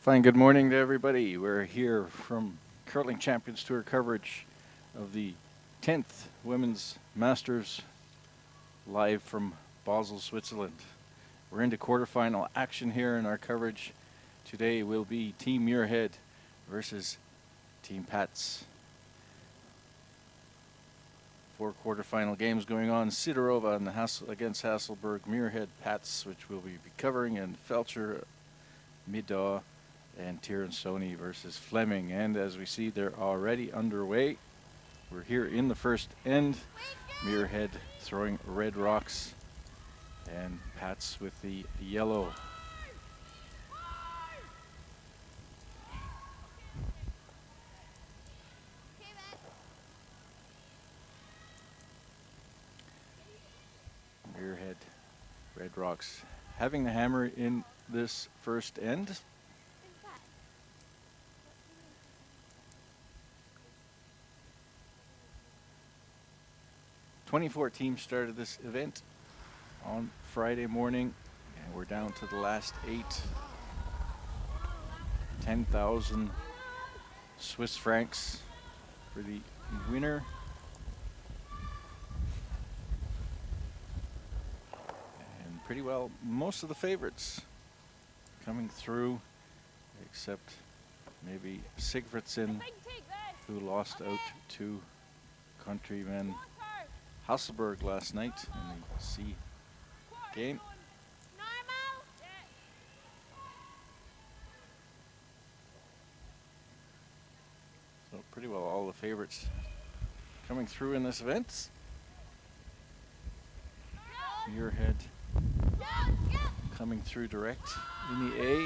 Fine, good morning to everybody. We're here from Curling Champions Tour coverage of the 10th Women's Masters live from Basel, Switzerland. We're into quarterfinal action here in our coverage. Today will be Team Muirhead versus Team Pätz. 4 quarterfinal games going on. Sidorova and against Hasselberg, Muirhead, Pätz, which we'll be covering, and Feltscher, Middaugh, and Tirinzoni versus Fleming. And as we see, they're already underway. We're here in the first end. Muirhead throwing red rocks and Pätz with the yellow. Muirhead, red rocks, having the hammer in this first end. 24 teams started this event on Friday morning, and we're down to the last 8. 10,000 Swiss francs for the winner. And pretty well most of the favorites coming through, except maybe Sigfridsson, who lost out to countryman Hasselberg last night in the C game. So pretty well all the favorites coming through in this event. Muirhead coming through direct in the A,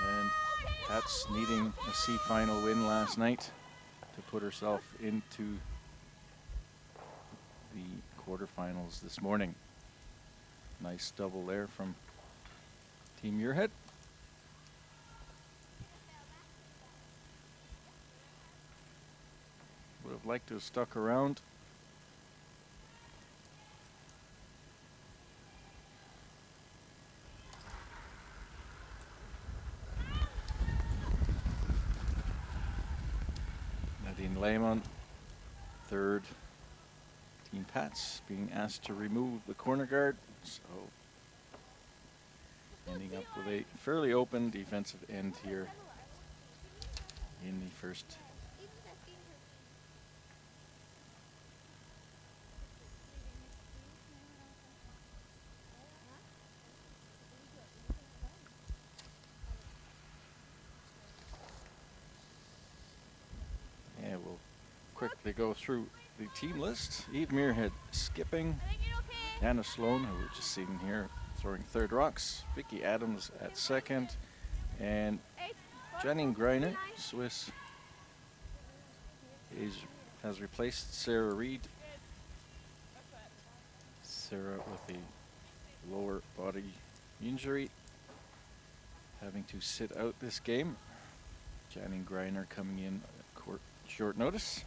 and Pätz needing a C final win last night to put herself into the quarterfinals this morning. Nice double there from Team Muirhead. Would have liked to have stuck around. Lehmann, third. Team Pätz being asked to remove the corner guard, so ending up with a fairly open defensive end here in the first. Yeah, we'll quickly go through the team list. Eve Muirhead skipping. Anna Sloan, who we're just seeing here, throwing third rocks. Vicky Adams at second. And Janine Greiner, Swiss, has replaced Sarah Reed. Sarah with a lower body injury, having to sit out this game. Janine Greiner coming in at short notice.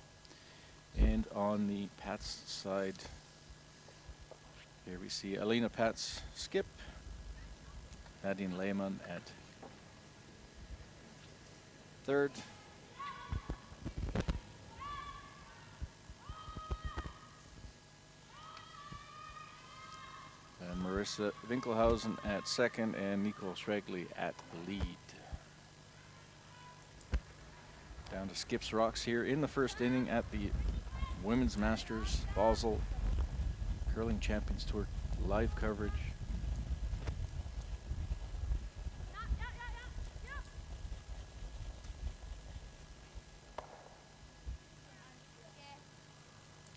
And on the Pätz side, here we see Alina Pätz skip, Nadine Lehmann at third, and Marissa Winkelhausen at second, and Nicole Schregley at the lead. Down to skips rocks here in the first inning at the Women's Masters Basel Curling Champions Tour live coverage.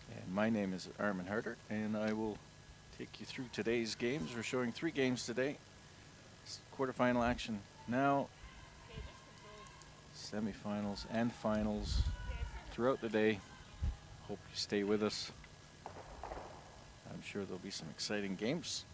And my name is Armin Harder, and I will take you through today's games. We're showing 3 games today. Quarterfinal action now. Semifinals and finals throughout the day. Hope you stay with us. I'm sure there'll be some exciting games.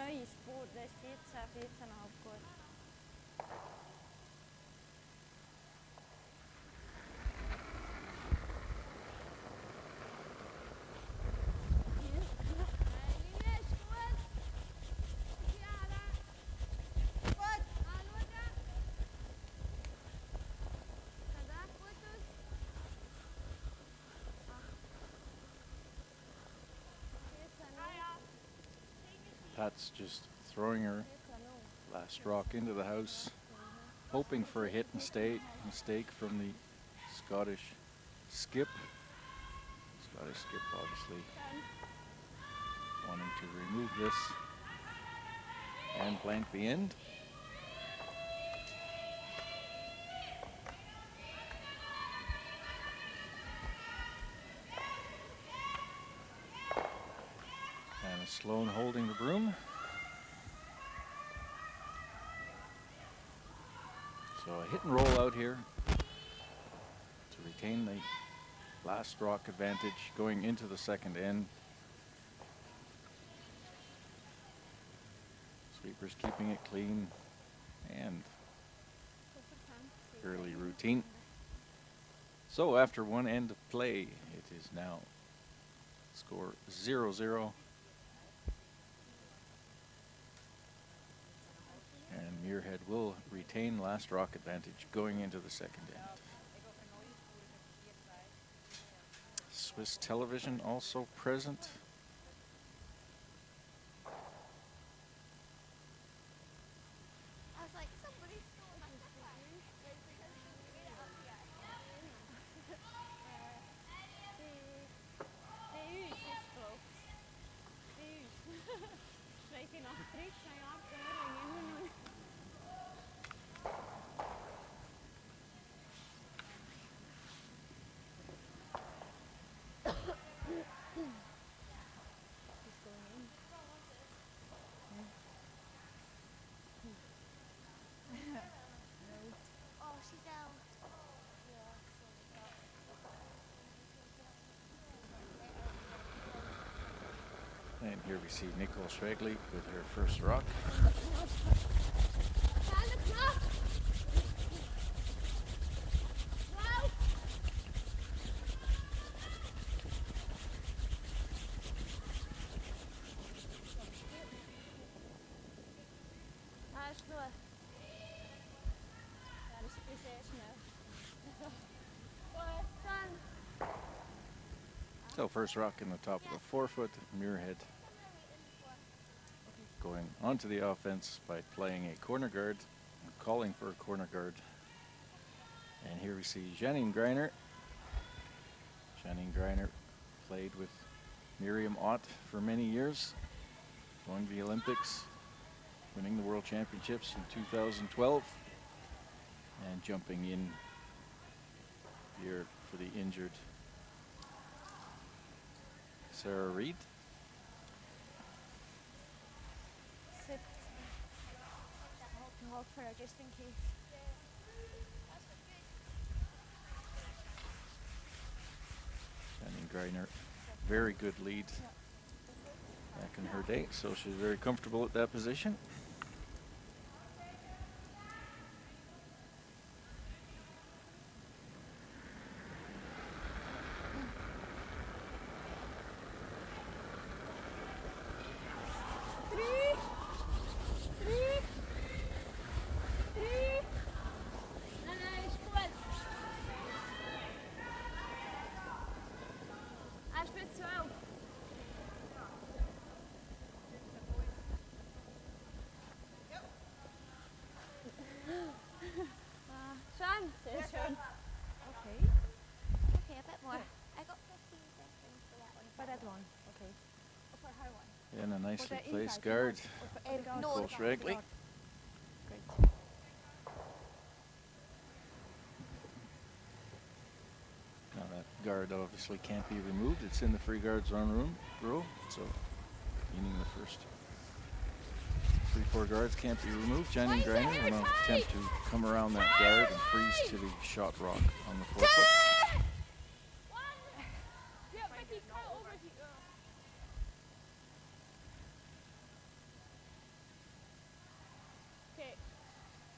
neue Spur, der ist 14,5 gut. Pätz just throwing her last rock into the house, hoping for a hit mistake from the Scottish skip. Scottish skip obviously wanting to remove this and blank the end. And Sloan holding the broom. So a hit and roll out here to retain the last rock advantage going into the second end. Sweepers keeping it clean and fairly routine. So after one end of play, it is now score 0-0. And Muirhead will retain last rock advantage going into the second end. Swiss television also present. And here we see Nicole Schwegley with her first rock. So first rock in the top of the forefoot, Muirhead going onto the offense by playing a corner guard, calling for a corner guard. And here we see Janine Greiner. Janine Greiner played with Miriam Ott for many years, going to the Olympics, winning the World Championships in 2012, and jumping in here for the injured Sarah Reed. Sit. Hold for her just in case. Janine Greiner, very good lead back in her day, so she's very comfortable at that position. And a nicely placed guard, Nicole Schwegley. Now that guard obviously can't be removed. It's in the free guards row, so meaning the first 3-4 guards can't be removed. Janine Greiner will now attempt to come around that guard and freeze to the shot rock on the forefoot.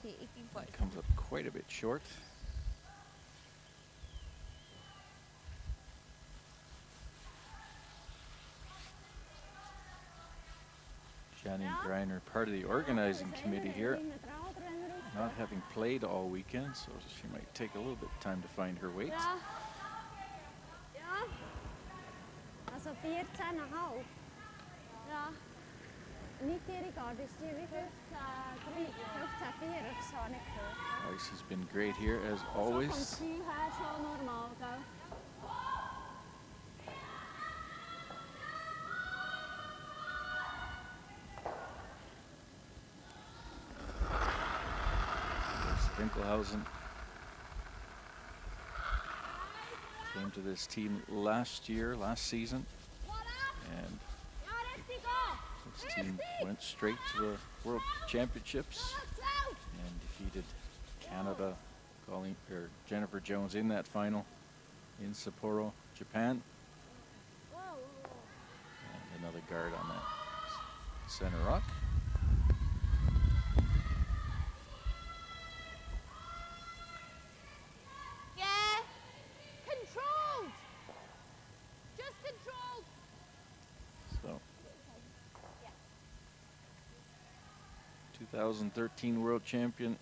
thì ít kinh phổi. Comes up quite a bit short. Johnny Greiner, part of the organizing committee here, not having played all weekend, so she might take a little bit of time to find her weight. Ja. Ja. Also 14,5. Ja. Nicht ihre Garde, ist die wie 15,4 oder so, nicht gehört. Ice has been great here as So always. vom Gefühl her schon normal, gell? Winkelhausen came to this team last season, and this team went straight to the World Championships and defeated Canada, Jennifer Jones in that final in Sapporo, Japan. And another guard on that center rock. So, 2013 world champion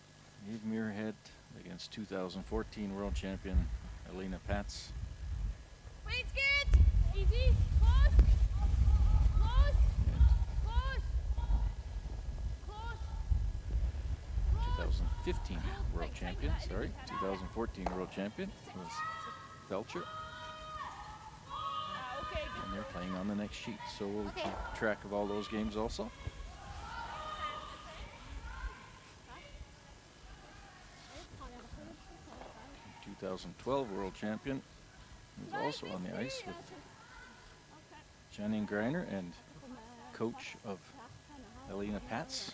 Eve Muirhead against 2014 world champion Elina Pätz. Weight's good. Easy. Close. Close. Close. Close. 2015 world champion, 2014 world champion was Feltscher. And they're playing on the next sheet, so we'll keep track of all those games also. 2012 world champion who's also on the ice with Janine Greiner and coach of Elina Pätz,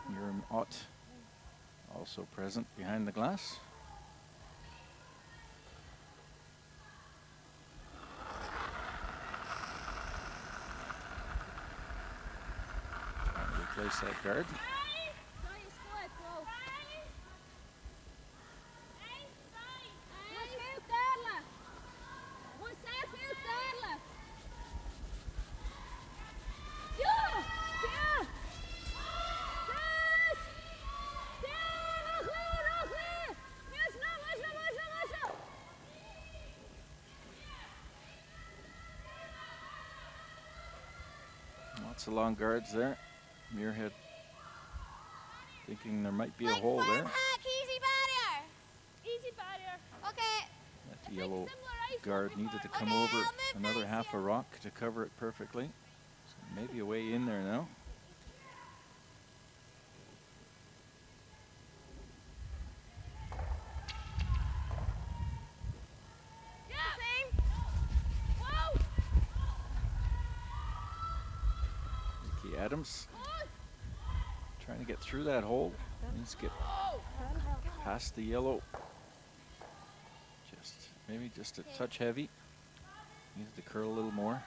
Miriam Ott, also present behind the glass. Trying to replace that guard. Lots of long guards there. Muirhead thinking there might be a hole there. Easy barrier. Easy barrier. Okay. That yellow guard needed to come over another half a rock to cover it perfectly. So maybe a way in there now. Adams trying to get through that hole. Needs to get past the yellow. Maybe just a touch heavy. Needs to curl a little more.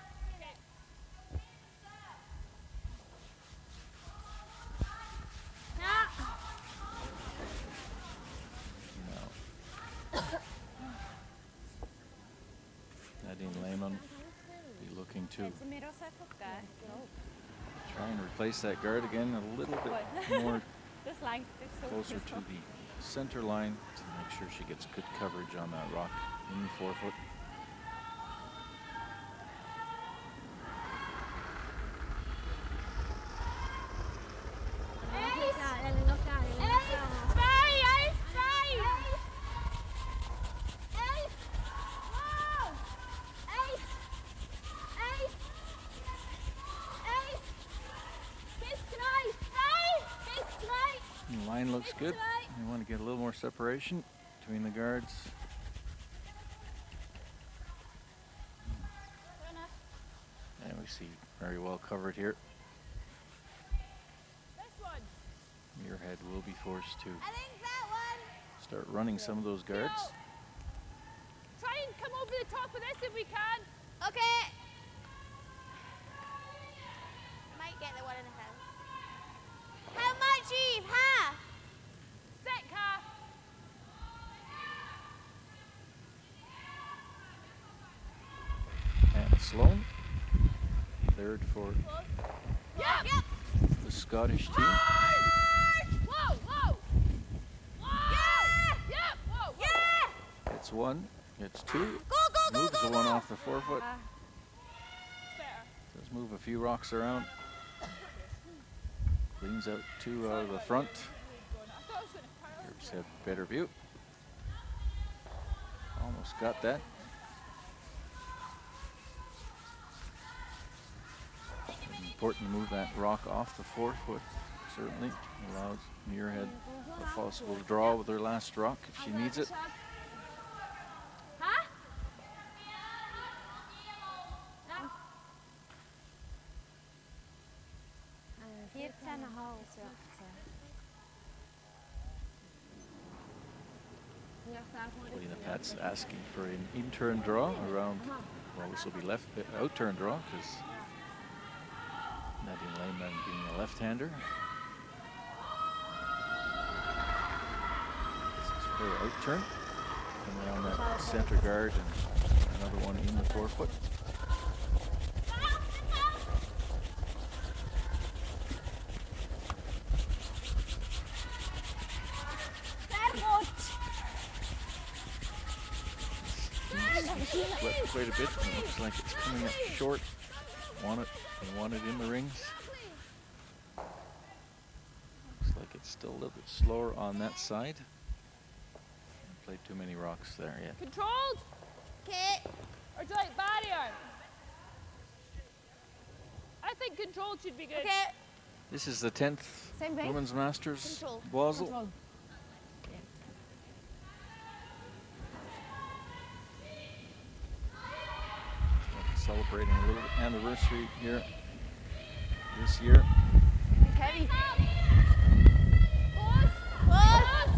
Nadine Lehmann be looking to try and replace that guard again a little bit more closer to the center line to make sure she gets good coverage on that rock in the forefoot. Line looks good. We want to get a little more separation between the guards. And we see very well covered here. Muirhead will be forced to start running some of those guards. No. Try and come over the top of this if we can. Okay. Might get the one in the head. How much Chief, ha! Set car. And Sloan, third for Yep. the Scottish team. Whoa, whoa. Whoa. Yep. Whoa, whoa. It's one, it's two, Go, go, go, moves go, the one go. off the forefoot. Better. Does move a few rocks around. Cleans out two out of the front. I thought I was going to curl. Here's had better view. Almost got that. Important to move that rock off the forefoot. Certainly allows Muirhead a possible draw with her last rock if she needs it. Huh? 14,5 Lena Pätz asking for an in-turn draw around, well, this will be out-turn draw because Nadine Lehmann being a left-hander. This is her out-turn. Come around that center guard and another one in the forefoot. Swept quite a bit. It looks like it's coming up short. Want it in the rings. Looks like it's still a little bit slower on that side. Played too many rocks there yet. Controlled? Okay. Or do you like barrier? I think controlled should be good. Okay. This is the 10th Same thing. Women's Masters. Control. Basel. Control. Celebrating a little anniversary here this year. Heavy. Pause. Pause.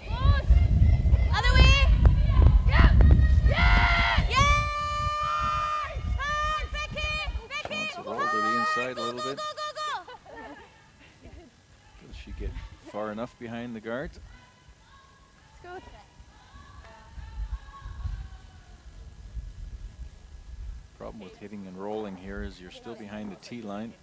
Pause. Other way. Yep. Yeah. Yeah. Hard, Becky. Wants to roll to the inside a little bit. Go. Does she get far enough behind the guard? It's good. Problem with hitting and rolling here is you're still behind the tee line.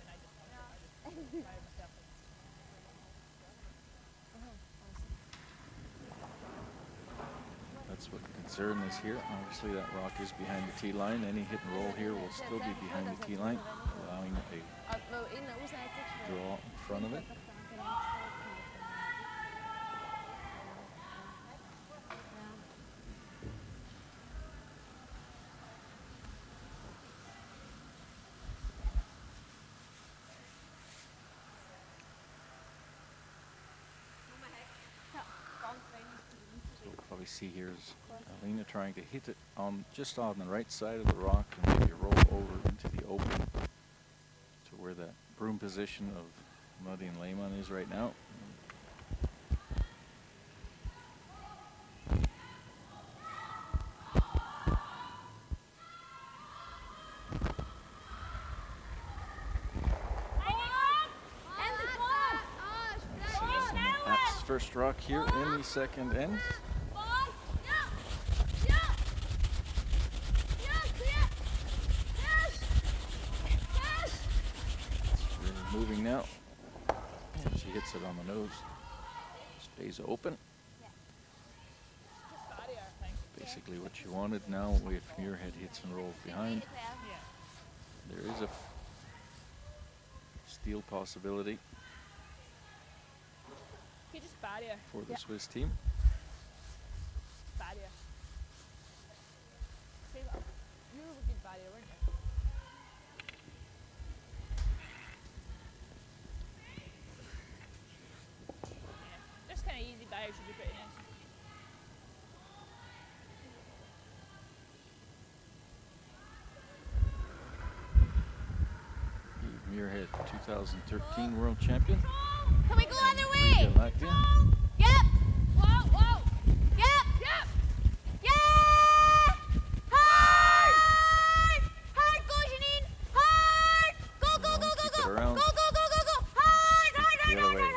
That's what the concern is here. Obviously that rock is behind the tee line. Any hit and roll here will still be behind the tee line, allowing a draw in front of it. We see here is Alina trying to hit it on just on the right side of the rock and maybe roll over into the open to where that broom position of Nadine Lehmann is right now. That's first rock here in the second end. Moving now. She hits it on the nose. Stays open. Basically what she wanted now if Muirhead hits and rolls behind. There is a steal possibility for the Swiss team. Barrier. You were a good barrier, weren't you? Just kind of easy barrier should be pretty nice. Muirhead, 2013 world champion. Can we go other way? Latvia. Yep. Whoa, whoa. Yep. Yep. Yeah. Hard. Hard, go, Janine. Hard. Go. Keep it around. Go. Hard. The other way.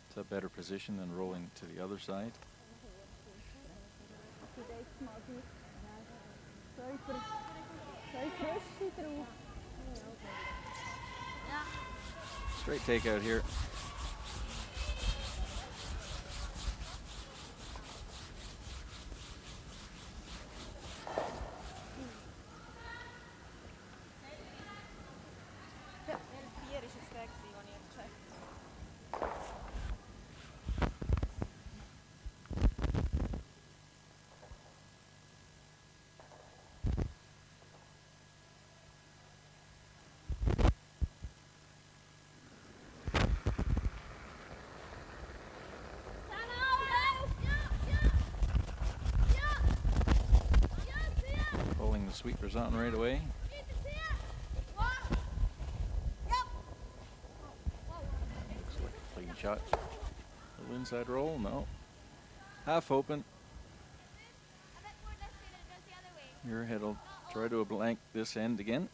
It's a better position than rolling to the other side. Straight takeout here. Pulling the sweepers on right away. Looks like a clean shot. Little inside roll, no. Half open. Muirhead will try to blank this end again.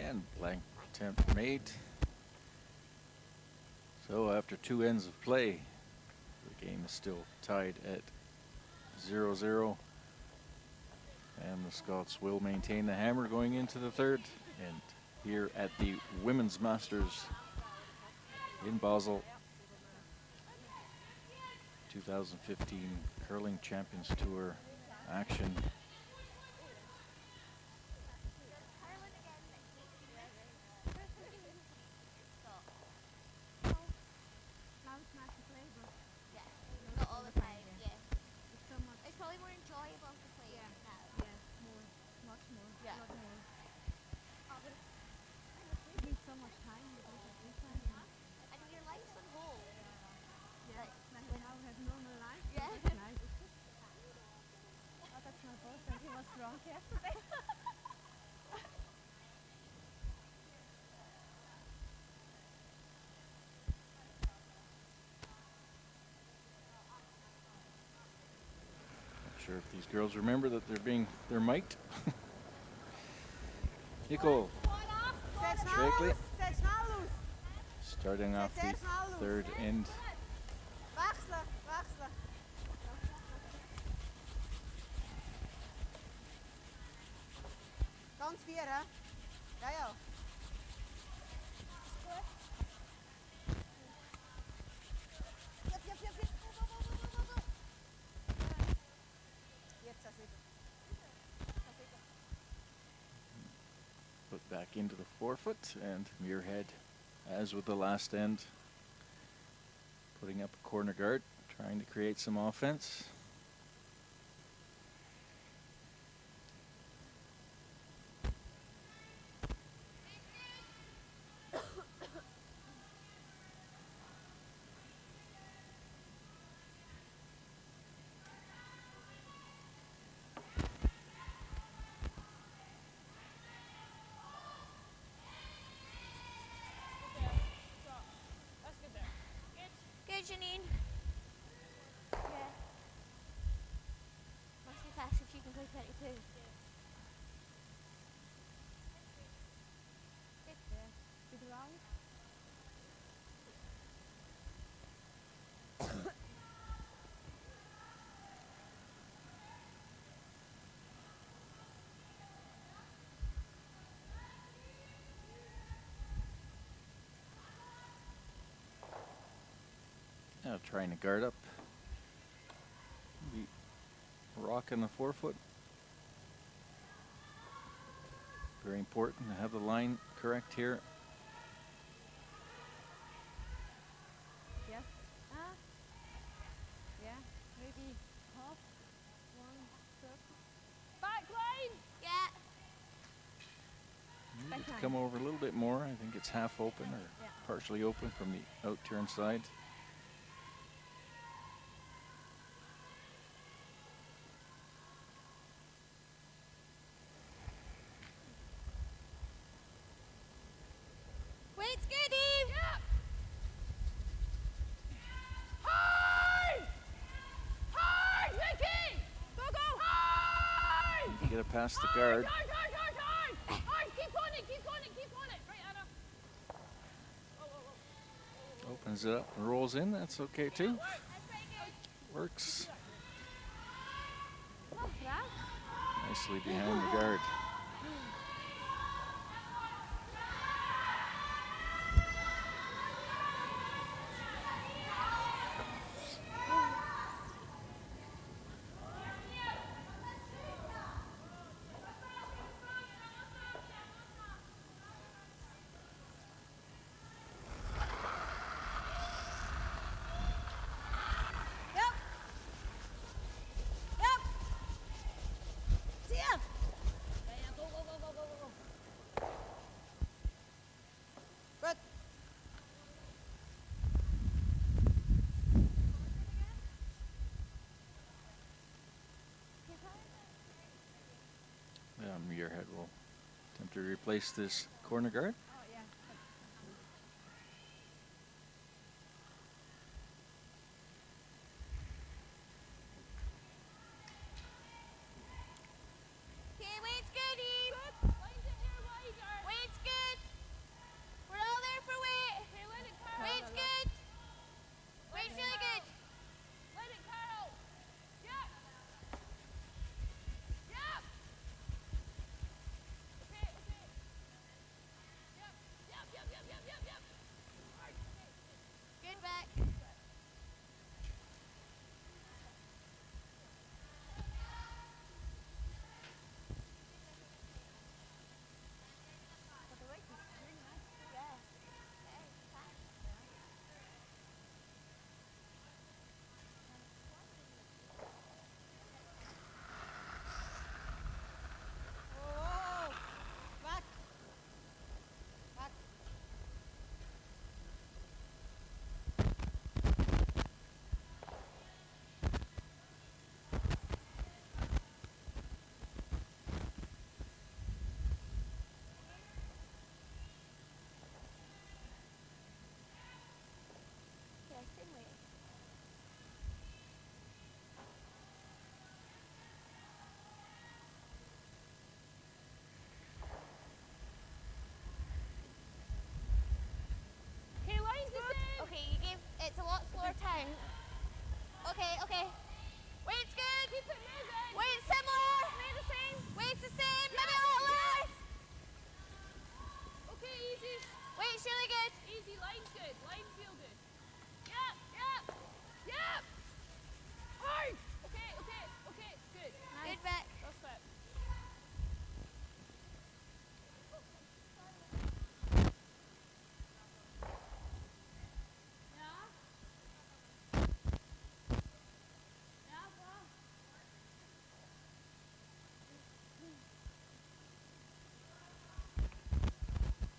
And blank attempt made. So after 2 ends of play, the game is still tied at 0-0. And the Scots will maintain the hammer going into the third. And here at the Women's Masters in Basel, 2015 Curling Champions Tour action. Sure if these girls remember that they're mic'd. Nicole Schwekely starting off the third end. Ganz vier, hè? Ja, ja. Put back into the forefoot, and Muirhead, as with the last end, putting up a corner guard, trying to create some offense. Janine. Yeah. Must be fast if she can play 22. Good round. Now trying to guard up the rock in the forefoot. Very important to have the line correct here. Yes. Yeah, maybe half one circle. it to come over a little bit more. I think it's half open or partially open from the out turn side. Weight's good, Eve. Yep. Hard! Hard, Vicky! Go, go! Hard! You can get it past the guard. Hard, hard, hard, hard! Hard, keep on it, keep on it, keep on it. Right, Anna. Oh, oh, oh. Opens it up and rolls in. That's okay too. That's pretty good. Works Not bad. nicely behind the guard. Yep. Yep. See ya. Yeah, go, go, go, go, go, go. Good. Muirhead will attempt to replace this corner guard. Oh, yeah. Okay, weight's good, Eve. Lines it here wider. Weight's good. We're all there for weight. Okay, let it curl. Weight's good. Weight's really good. Let it curl. Yep. Yep. Okay, okay. Yep, yep, yep, yep, yep, yep, yep. Hard. Okay. Good back. Yeah. Oh. Back. Back. Yeah, same weight. Okay, lines the same. Okay, you gave it's a lot slower time. Okay, okay. Weight's good. Keep it moving. Weight's similar. Stay the same. Weight's the same. Maybe a little less. Okay, easy. Weight's really good. Easy, line's good. Line feel good. Yep, yep, yep. Hard. Okay, okay, okay, good. Good back. That's it. Yeah. Yeah, well.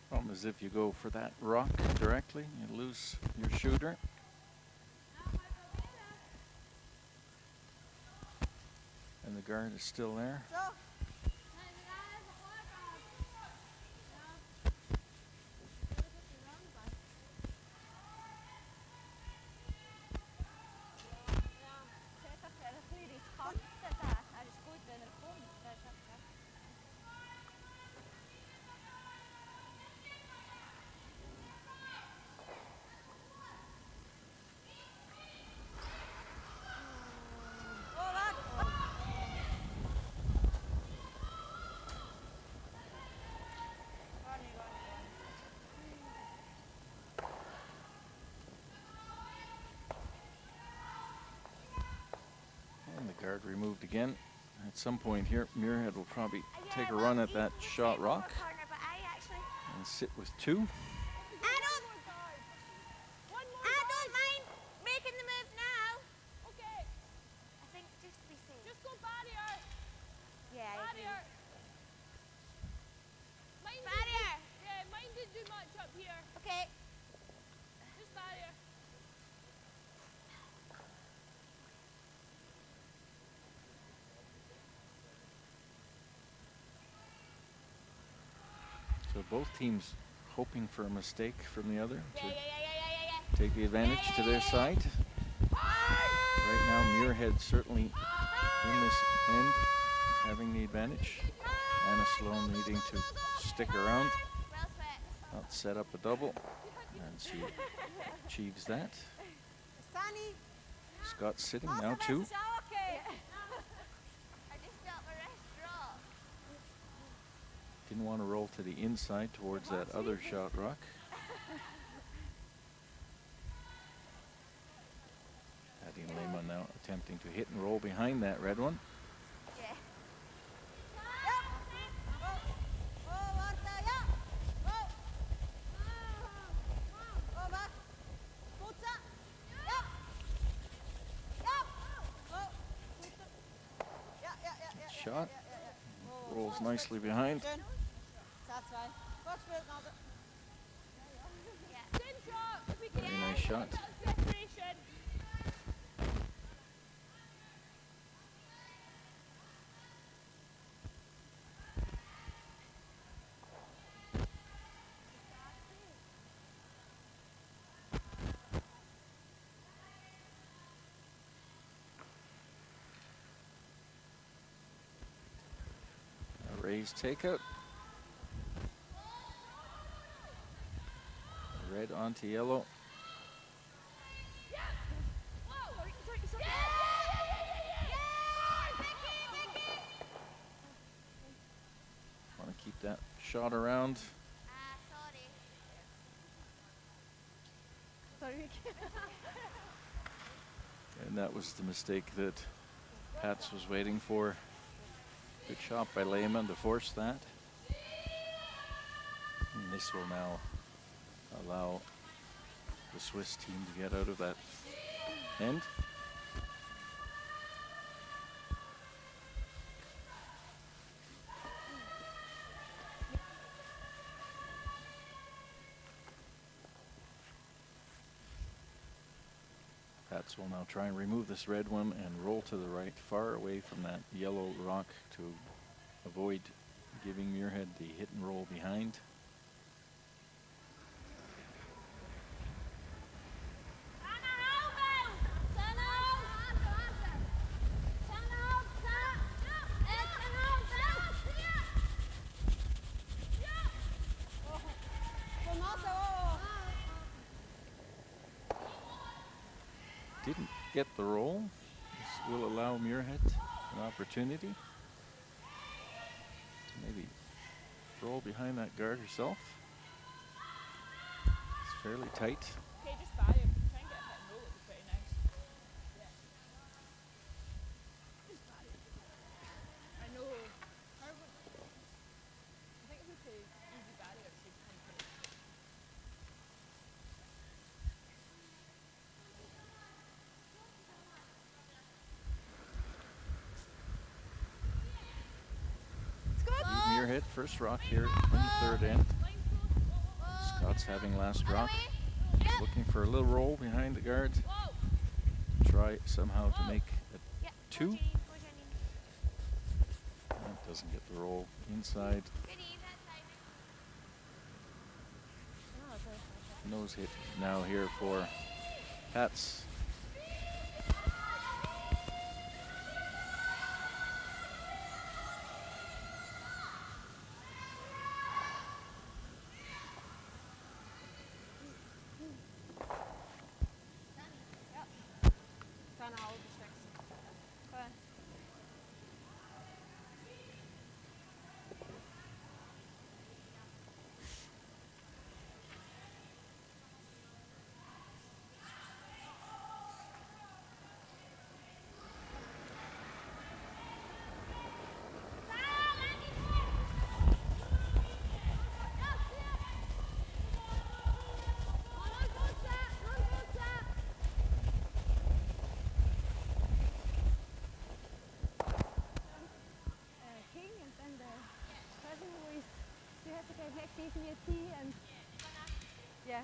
Problem is if you go for that rock directly, you lose your shooter. And the guard is still there. So. Go back. And the guard removed again. At some point here, Muirhead will probably take a run at that shot rock Corner, but I actually and sit with two. I don't mind making the move now. Okay, I think just to be safe. just go barrier. Yeah, I agree. Barrier. Mind Barrier. both teams hoping for a mistake from the other Yeah, to yeah, yeah, yeah, yeah, yeah. take the advantage to their side. Right now, Muirhead certainly in this end having the advantage. Anna Sloan needing to stick around, Well sweat. not set up a double, and she achieves that. Sunny. Scott's sitting Massa now too. Messer, schau, okay. I just felt my wrist drop. Didn't want to roll to the inside towards that other shot rock. Patty Lehmann now attempting to hit and roll behind that red one. Yeah. Go. Go, Martha, ja. Go. Go back. Putza. Ja. Ja. Go. Putza. Ja, ja, ja, ja, ja. Shot. Ja, ja, ja. Oh, Rolls schön, nicely schön. behind. Schön. Satz 2. Gut gespielt, Martha. Yeah. Good shot. If we can Very nice shot. separation. A raised takeout. Red onto yellow. Want to keep that shot around. Sorry. Sorry. And that was the mistake that Pätz was waiting for. Good shot by Lehmann to force that. And this will now allow the Swiss team to get out of that end. Pätz will now try and remove this red one and roll to the right, far away from that yellow rock to avoid giving Muirhead the hit and roll behind. Didn't get the roll. This will allow Muirhead an opportunity to maybe roll behind that guard herself. It's fairly tight. Okay, just buy him. Try and get a hit and roll. It was pretty nice. Yeah. Just buy him. I know. I think if we play easy barriers, we can play. Muirhead first rock here in the third end. Scott's having last rock. Looking for a little roll behind the guard. Try somehow to make a two. That doesn't get the roll inside. Nose hit now here for Pätz. Yeah.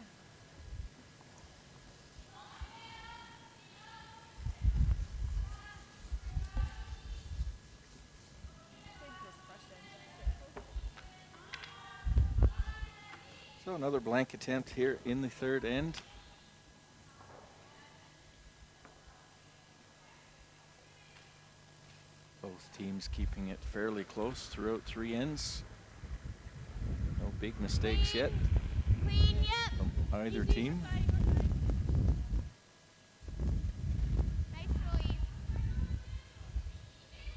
So another blank attempt here in the third end. Both teams keeping it fairly close throughout three ends. No big mistakes yet Queen, yep. from either team. Nice throw, Eve.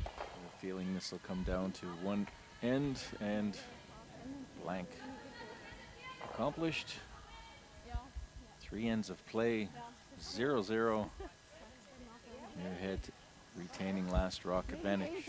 I have a feeling this will come down to one end and blank accomplished. Three ends of play, 0-0. Muirhead retaining last rock advantage.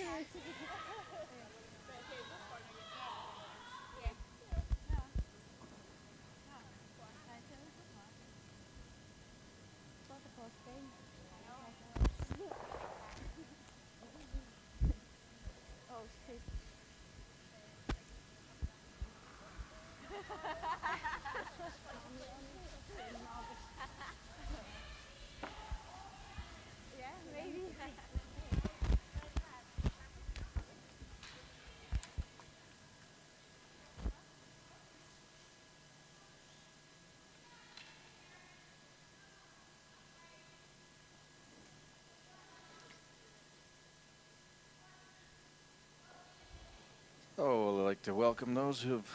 Oh, I'd like to welcome those who have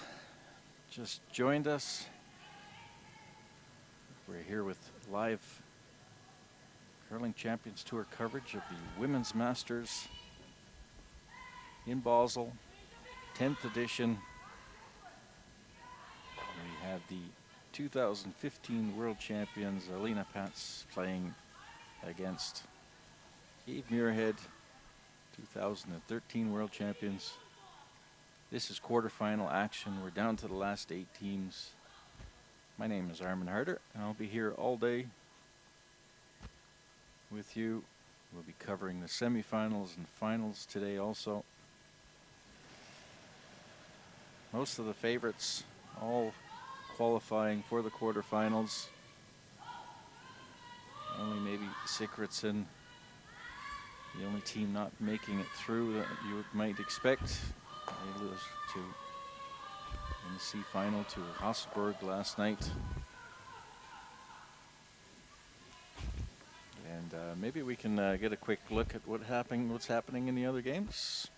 just joined us. We're here with live Curling Champions Tour coverage of the Women's Masters in Basel, 10th edition. We have the 2015 World Champions Alina Pätz playing against Eve Muirhead, 2013 World Champions. This is quarterfinal action. We're down to the last 8 teams. My name is Armin Harder, and I'll be here all day with you. We'll be covering the semifinals and finals today also. Most of the favorites all qualifying for the quarterfinals. Only maybe Sigurdsson, the only team not making it through that you might expect. They lose to in the C final to Hasselberg last night. And maybe we can get a quick look at what's happening in the other games.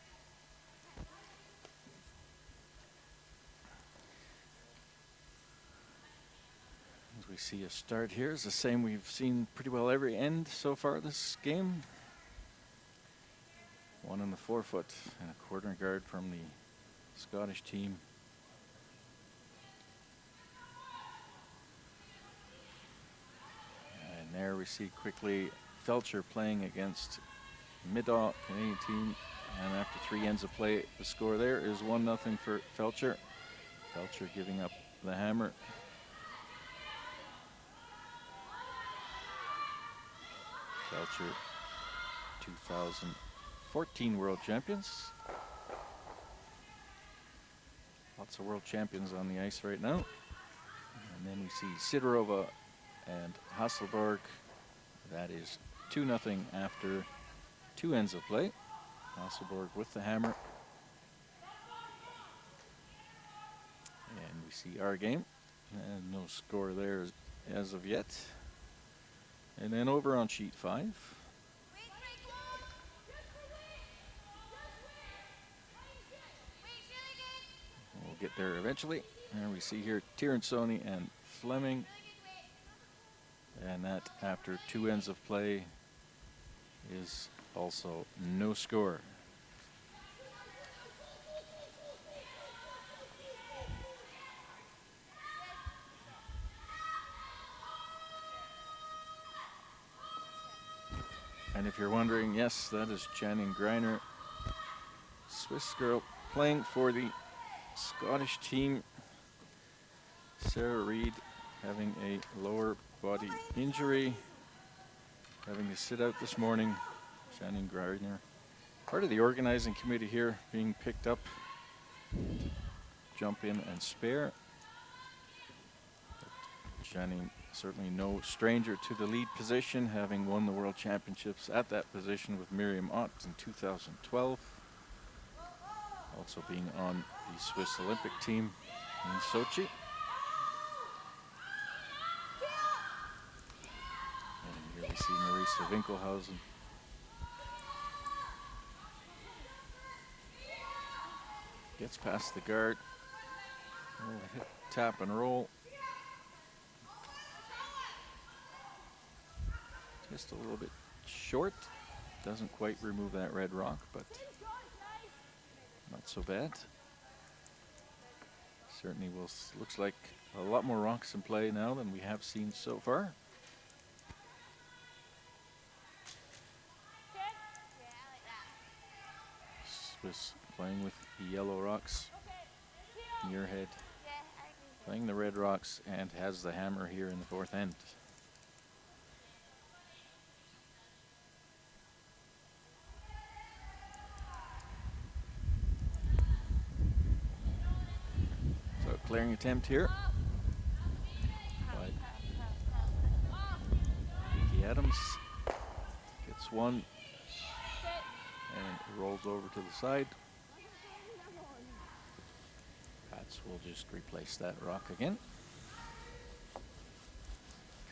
As we see a start here, it's the same we've seen pretty well every end so far this game. One in the forefoot and a corner guard from the Scottish team. And there we see quickly Feltscher playing against Middaugh, Canadian team. And after 3 ends of play, the score there is 1-0 for Feltscher. Feltscher giving up the hammer. Feltscher, 2014 World Champions. Lots of world champions on the ice right now. And then we see Sidorova and Hasselberg. That is 2-0 after 2 ends of play. Hasselberg with the hammer. And we see our game. And no score there as of yet. And then over on sheet 5. We'll get there eventually. And we see here Tirinzoni and Fleming. And that after 2 ends of play is also no score. And if you're wondering, yes, that is Janine Greiner, Swiss girl, playing for the Scottish team. Sarah Reid having a lower body injury, having to sit out this morning. Janine Greiner, part of the organizing committee here, being picked up. Jump in and spare. Janine, certainly no stranger to the lead position, having won the World Championships at that position with Miriam Ott in 2012. Also being on the Swiss Olympic team in Sochi. of Winkelhausen. Gets past the guard. Little hit, tap and roll. Just a little bit short. Doesn't quite remove that red rock, but not so bad. Certainly looks like a lot more rocks in play now than we have seen so far. Swiss playing with the yellow rocks. Muirhead playing the red rocks and has the hammer here in the fourth end. So clearing attempt here. Vicky Adams gets one and rolls over to the side. Pätz will just replace that rock again.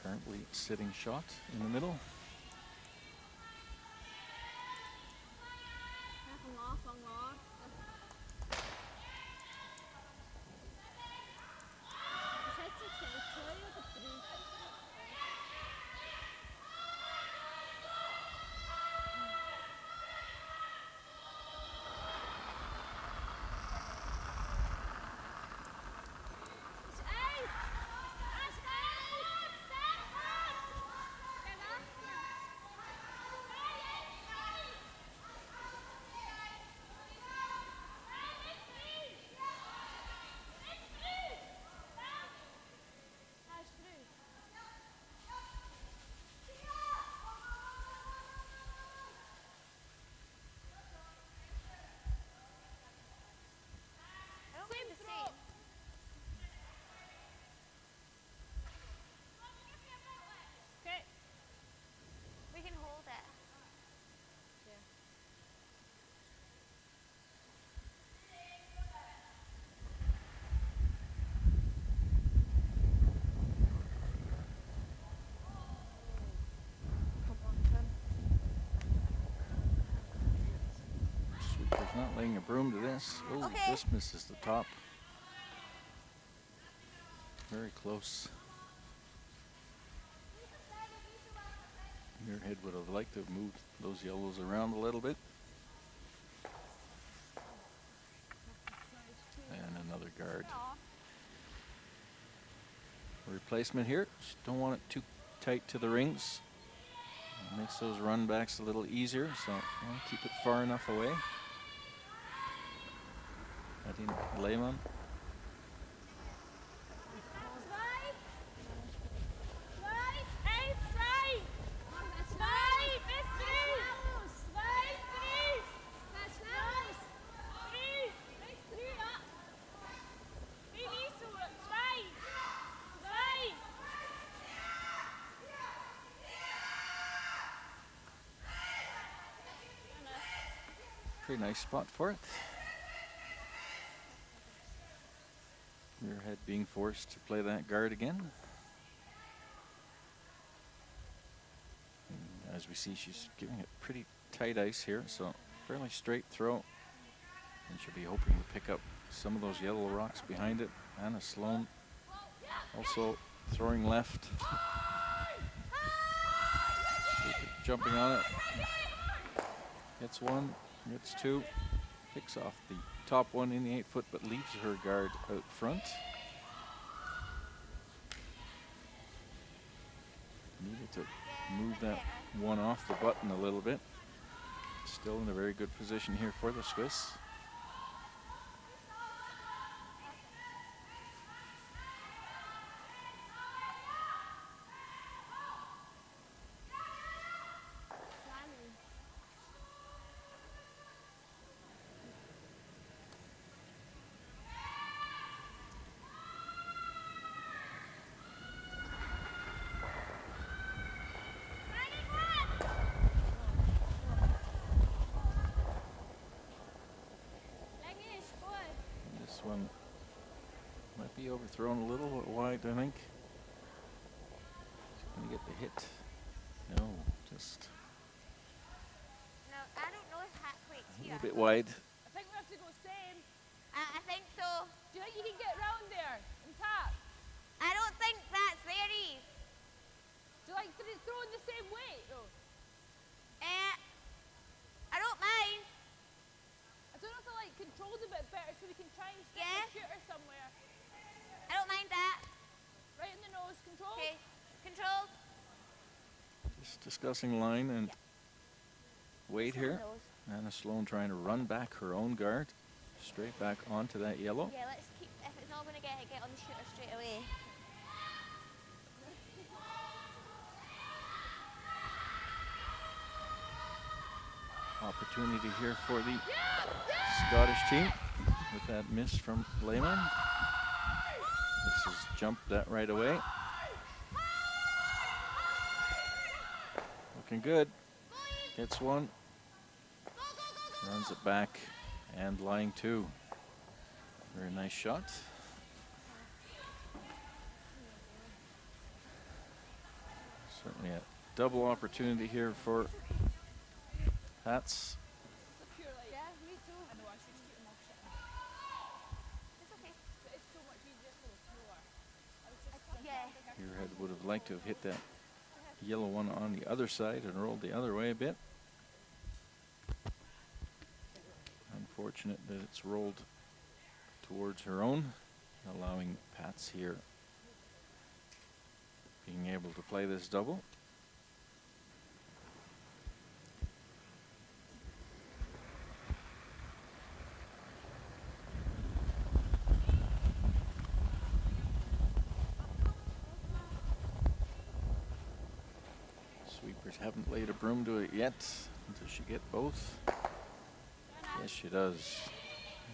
Currently sitting shot in the middle. We can hold it. Sweeper's not laying a broom to this. Oh, Okay. This misses the top. Very close. Muirhead would have liked to have moved those yellows around a little bit. And another guard. Replacement here. Just don't want it too tight to the rings. It makes those run backs a little easier, so want to keep it far enough away. Nadine Lehmann. Pretty nice spot for it. Muirhead being forced to play that guard again. And as we see, she's giving it pretty tight ice here, so fairly straight throw. And she'll be hoping to pick up some of those yellow rocks behind it. Anna Sloan also throwing left. Jumping on it. Gets one. Gets two, picks off the top one in the 8-foot, but leaves her guard out front. Needed to move that one off the button a little bit. Still in a very good position here for the Swiss. One might be overthrown a little wide, I think. She's going to get the hit. No, to Just No, I don't know if hat weight's a here. little bit wide. I think we have to go same. I think so. Do you think you can get round there and tap? I don't think that's there, Eve. Do you like throwing the same weight though? I don't mind. I don't know if I like controls a bit better so we can try and stick Yeah. the shooter somewhere. I don't mind that. Right in the nose, control. Okay, control. Just discussing line and weight here. Nose. Anna Sloan trying to run back her own guard. Straight back onto that yellow. Yeah, let's keep, if it's not going to get on the shooter straight away. Opportunity here for the Scottish team with that miss from Lehman. This has jumped that right away. Looking good. Gets one. Runs it back and line two. Very nice shot. Certainly a double opportunity here for Pätz. Yeah, me too. I know, I should keep them off shit. It's okay. But it's so much easier for the thrower. I was just Yeah. Muirhead would have liked to have hit that yellow one on the other side and rolled the other way a bit. Unfortunate that it's rolled towards her own, allowing Pätz here being able to play this double. Sweepers haven't laid a broom to it yet. Does she get both? Yes, she does.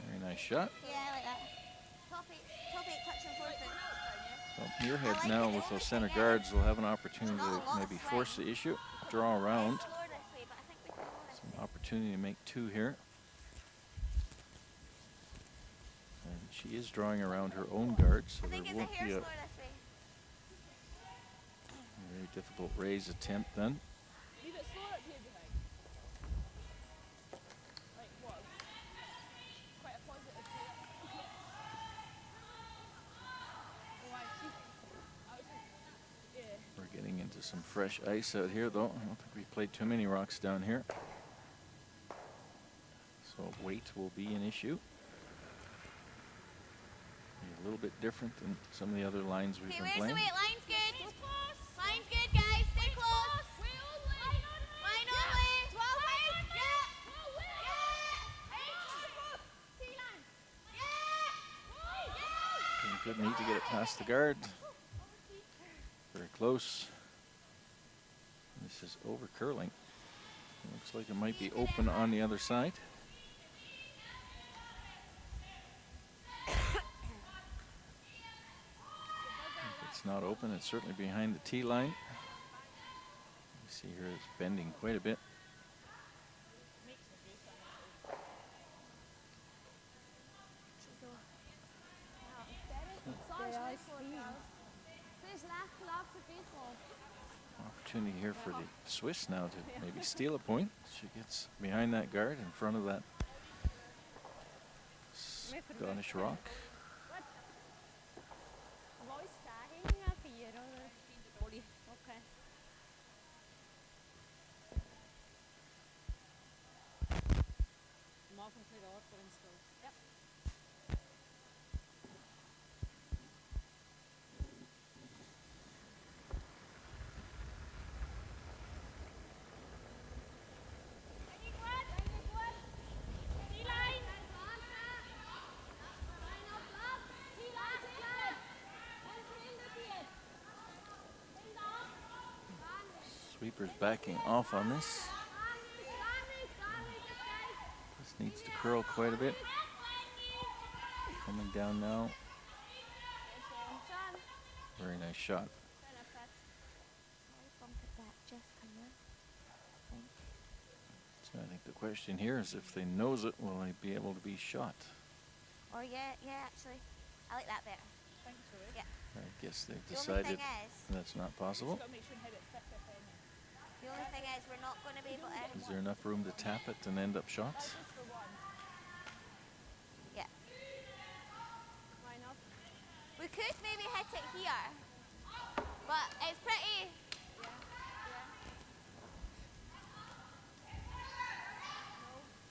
Very nice shot. Yeah, I like that. Top eight touch and forward. Well, Muirhead I like now it. with those center guards will have an opportunity Not a to lot maybe of force swing. the issue, draw around. Slower this way, but I think we can go this Some way. opportunity to make two here. And she is drawing around her own guard, so I there think it's a won't hair be a slower this way. very difficult raise attempt then. leave it slower up here behind. Like what? Quite a positive here. Oh, I see. I was just, yeah. We're getting into some fresh ice out here though. I don't think we played too many rocks down here. So weight will be an issue. Be a little bit different than some of the other lines we've Okay, been where's playing. the weight? Line's good. Stay close. Line's good, guys. Stay close. Wait only. Line only. 12 weight. Yeah. Go, wait. Yeah. T-line. Yeah. Doing good, need to get it past the guard. Very close. This is over curling. Looks like it might be open on the other side. If it's not open, it's certainly behind the tee line. You see here it's bending quite a bit. Opportunity here for the Swiss now to maybe steal a point. She gets behind that guard in front of that Scottish rock. Okay. Yep. Sweepers backing off on this. This needs to curl quite a bit. Coming down now. Very nice shot. So I think the question here is if they nose it, will they be able to be shot? Or yeah, actually. I like that better. Thanks for it. Yeah. I guess they've The only decided thing is, that's not possible. Just got to make sure and hit it thick if any. The only thing is we're not going to be able to. Is there enough room to tap it and end up shots? Just for one. Yeah. Line up. We could maybe hit it here, but it's pretty. Yeah.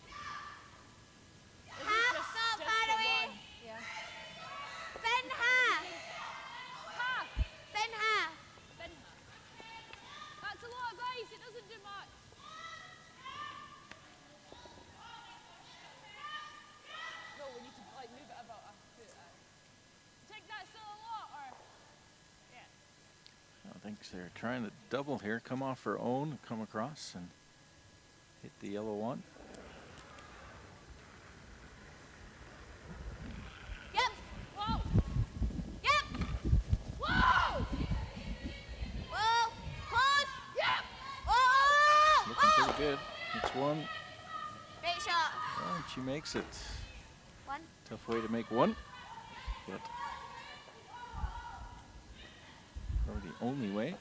Yeah. Half, not far away. Yeah. Bin half. Half. Bin half. Then half. That's a lot of ice. It doesn't do much. No, we need to like move it about a foot out. Think that's still a lot, or yeah. I think they're trying to double here, come off her own, come across and hit the yellow one. Yep. Whoa! Yep. Whoa! Whoa. Close. Yep! Oh. Looking Oh. pretty good. It's one. Great shot. And she makes it. One. Tough way to make one. But probably the only way.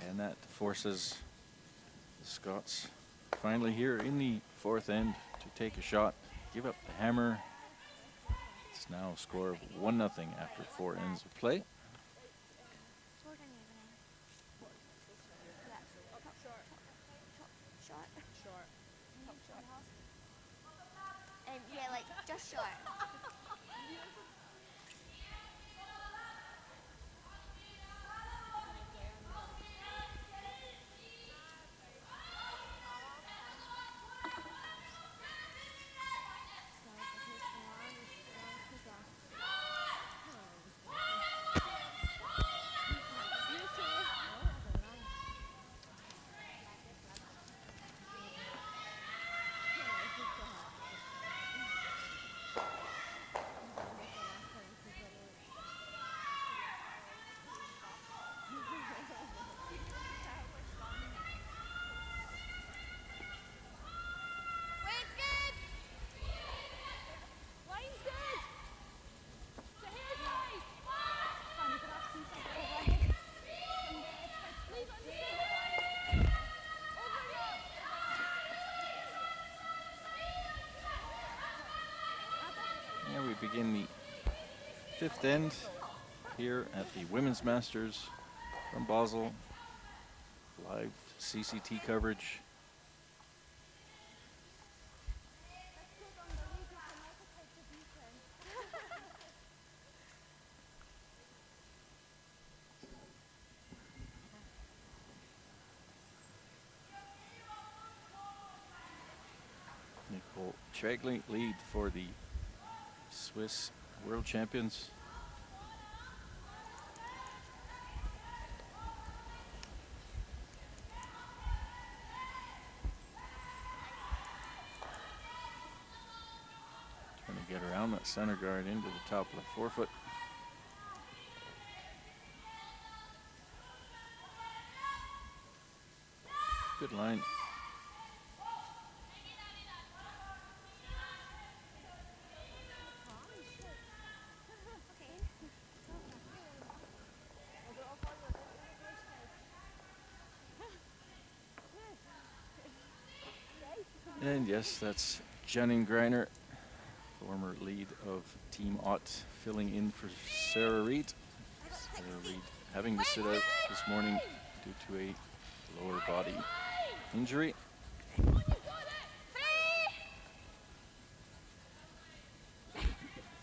And that forces the Scots finally here in the fourth end to take a shot, give up the hammer. It's now a score of 1-0 after 4 ends of play. Short and evening. Yeah. Short. Short. Short. Top short. Yeah, like just short. Wait's good. Line's good. To here, guys. Leave on the single line. Over here. And we begin the fifth end here at the Women's Masters from Basel. Live CCT coverage. Nicole Tragley lead for the Swiss World Champions. Trying to get around that center guard into the top of the forefoot. Good line. And yes, that's Janine Greiner, former lead of Team Ott, filling in for Sarah Reed. Sarah Reed having to sit out this morning due to a lower body injury. Come on, you got it. 3,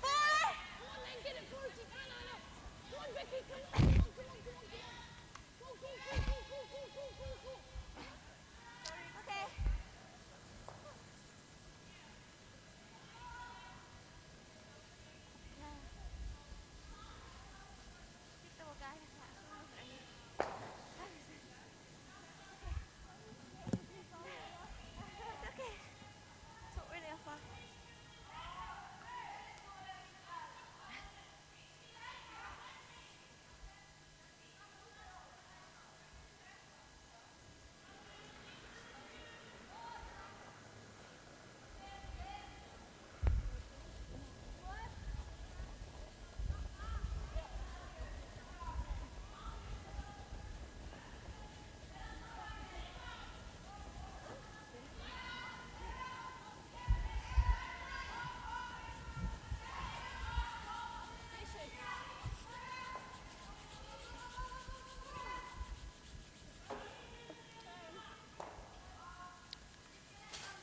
4. Come on, then get it forward. You can, Anna. Come on, Becky. Come on. Come on. Come on. Come on. Go, go, go, go, go, go, go, go, go. Okay.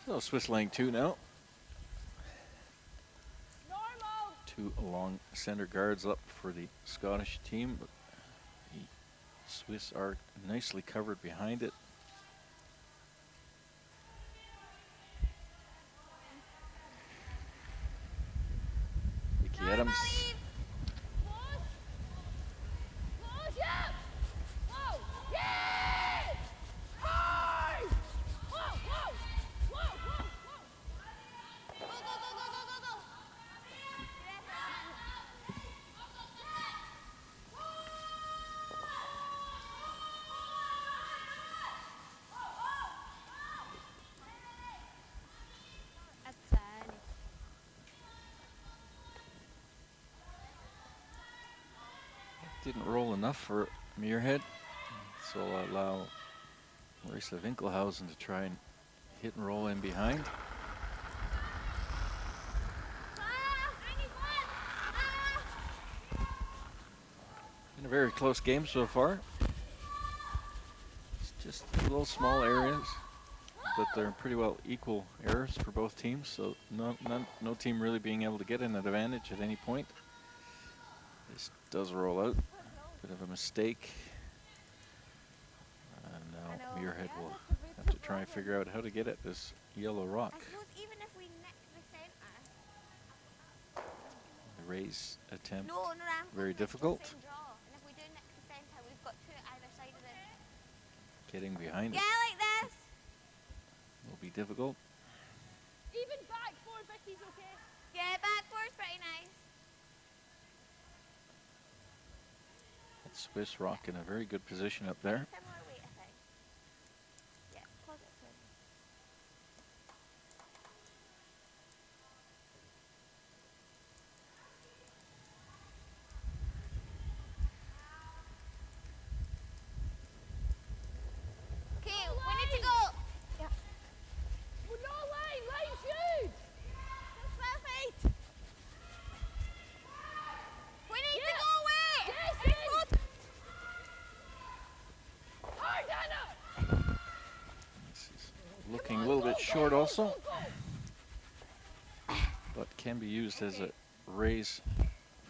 So Swiss laying 2 now. Normal. 2 long center guards up for the Scottish team, but the Swiss are nicely covered behind it. Vicky Adams. Close. Close, yeah. Whoa. Yeah. Hard. Whoa, whoa. Whoa, whoa, whoa. Go, go, go, go, go, go, go. Didn't roll enough for Muirhead, so I'll allow Marisa Winkelhausen to try and hit and roll in behind. Been a very close game so far. It's just little small areas, but they're pretty well equal errors for both teams, so no team really being able to get an advantage at any point. This does roll out. Bit of a mistake. And now Muirhead will have to try and figure out how to get at this yellow rock. I suppose even if we nick the centre. The raise attempt, No, no, I'm very thinking difficult. just draw. And if we do nick the centre, we've got 2 either side of the. Getting behind Yeah, it like this. will be difficult. Even back 4, Vicky's okay. Yeah, back 4's pretty nice. Swiss rock in a very good position up there. Similar weight, I think. Yeah, close it soon. Okay, we need to go. Yeah. Well, no line. Line's huge. That's 12 feet. We need to go away. Yes, It's in. close. Hard, Anna. This is looking a little bit short also, but can be used as a raise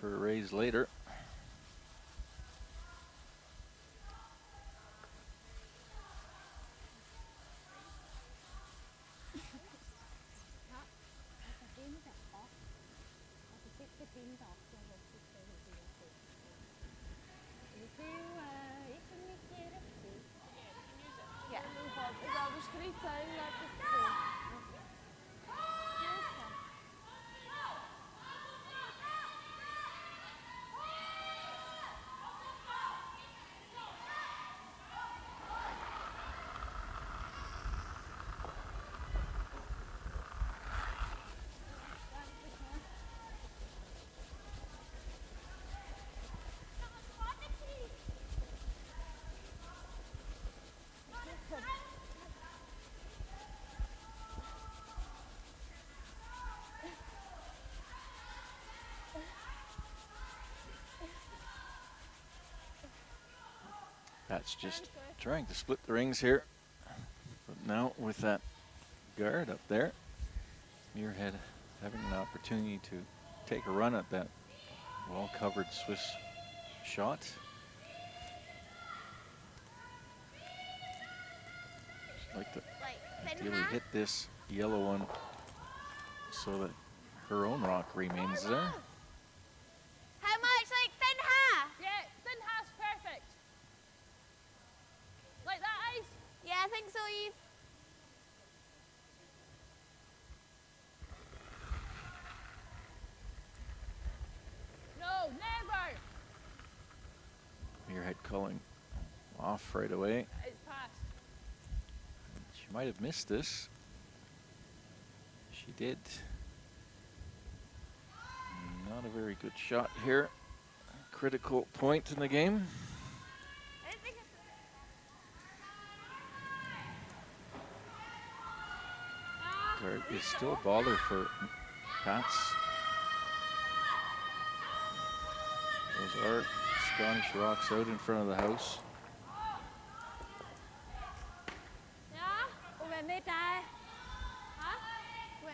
for a raise later. Yeah. Ik wou dus 3 tuin laten zien. That's just trying to split the rings here. But now with that guard up there, Muirhead having an opportunity to take a run at that well-covered Swiss shot. She'd like to Like, ideally hit this yellow one so that her own rock remains there. how much? Like thin half? Yeah, thin half's perfect. Like that, Ice? Yeah, I think so, Eve. No, never. Muirhead calling off right away. It's passed. She might have missed this. She did. Not a very good shot here. Critical point in the game. I didn't think it's Guard is still a baller for Pätz. Those are Scottish rocks out in front of the house. Ja, Og hvad med dig? hả?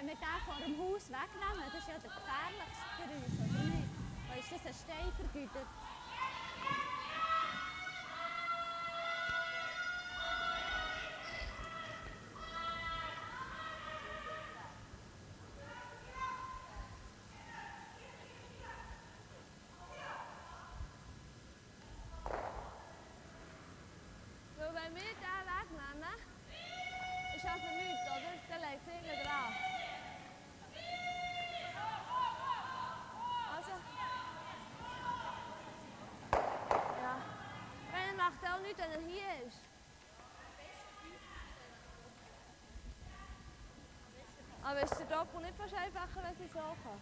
Wenn wir den vor dem Haus wegnehmen, das ist ja der gefährlichste für uns, oder nicht? Weil ist das ein Stein vergütet? So, wenn wir den wegnehmen, ist also nichts, oder? Dann legt es hinten dran. Also. Ja. Wenn macht er auch nichts, wenn er hier ist. Aber ist der Doppel nicht fast einfacher, wenn sie so kann?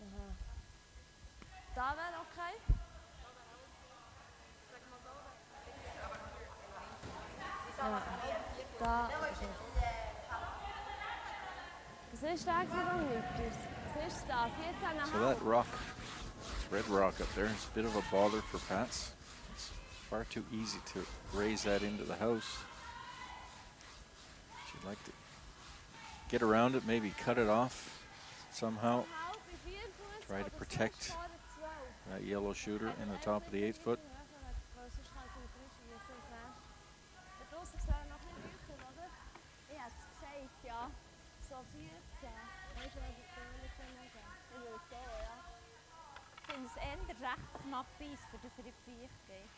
Aha. Da wäre okay. Ja. Da. Was ist da Kilometers? Was ist da? 14,5. So that rock, red rock up there, is a bit of a bother for Pätz. It's far too easy to raise that into the house. She'd like to get around it, maybe cut it off somehow. Try to protect that yellow shooter in the top of the 8 foot. Ja, so 14. Weißt du, was ich ehrlich sagen? Ich würde so, ja. Ich finde es eher recht knapp Eis, für das er in die Viech geht.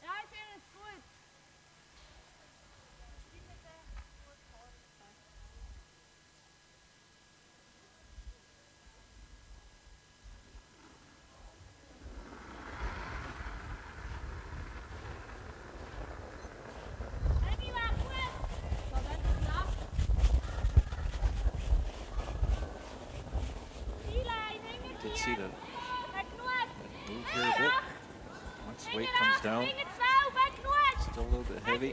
Ja, ich finde es gut. See that move here a bit. Once weight comes down, still a little bit heavy.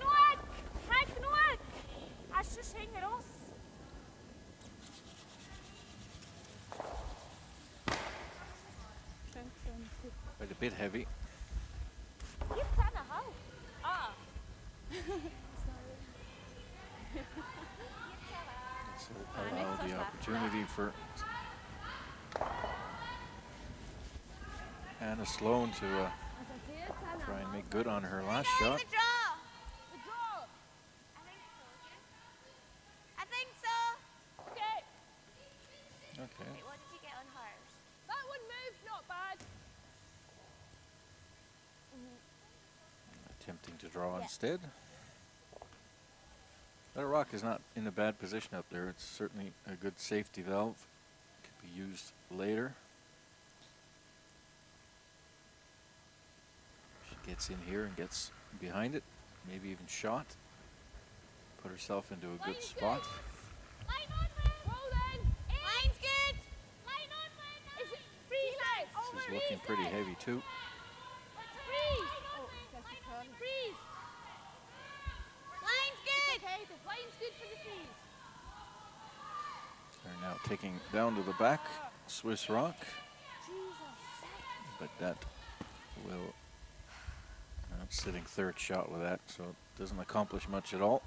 Quite a bit heavy. So allow the opportunity for Anna Sloan to try and make good on her last shot. The draw. The draw. I think so. Okay. Okay. Wait, what did you get on hers? That one moved, not bad. Attempting to draw instead. That rock is not in a bad position up there. It's certainly a good safety valve. Could be used later. She gets in here and gets behind it, maybe even shot. Put herself into a good spot. Line on, man. Roll in. Line's good. Line on, man. Is it freeze? This is looking pretty heavy too. Freeze. Freeze. Line's good. Okay, the line's good for the freeze. They're now taking down to the back, Swiss rock. But that will, sitting third shot with that, so it doesn't accomplish much at all.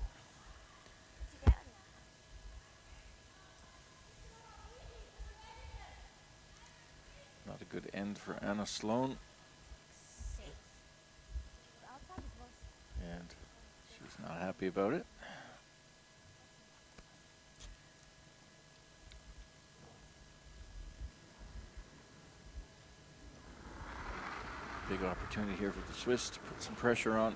Not a good end for Anna Sloan. And she's not happy about it. Big opportunity here for the Swiss to put some pressure on.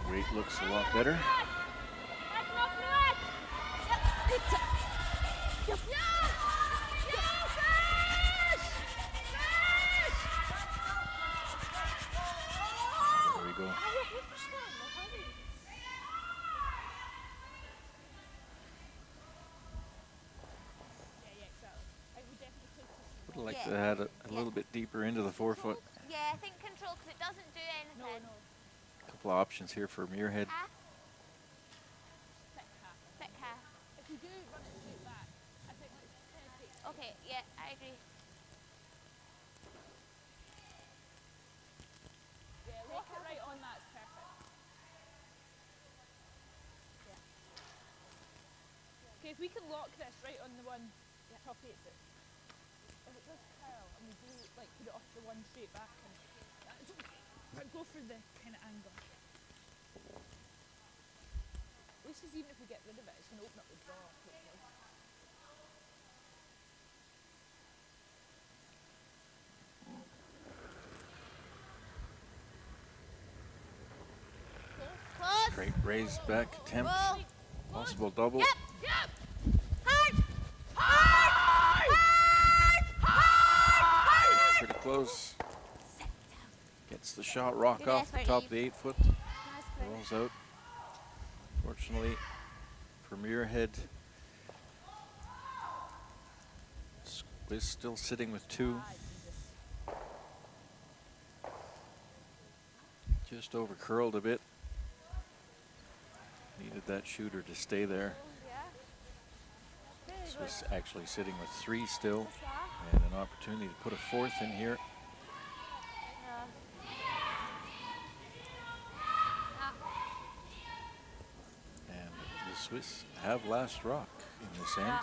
Weight looks a lot better. There we go. Would like to add a little bit deeper into the forefoot. Yeah, I think control because it doesn't do anything. Couple of options here for Muirhead. Half. Thick half. If you do run it straight back, I think it's 30. Okay, yeah, I agree. Yeah, lock it right on that's perfect. Yeah. Okay, if we can lock this right on the one top 8, if it does curl and we do like put it off the one straight back and that's okay. But go for the kind of angle. At least even if we get rid of it, it's going to open up the draw, hopefully. Close. Great raised back attempt. Roll. Possible double. Yep. Hard. Hard. Pretty close. Gets the shot rock Good off the effort, top Eve. of the 8 foot. Nice play. Rolls out. Fortunately for Muirhead, Swiss still sitting with 2. Just over curled a bit. Needed that shooter to stay there. Swiss actually sitting with 3 still, and an opportunity to put a 4th in here. And the Swiss have last rock in this end.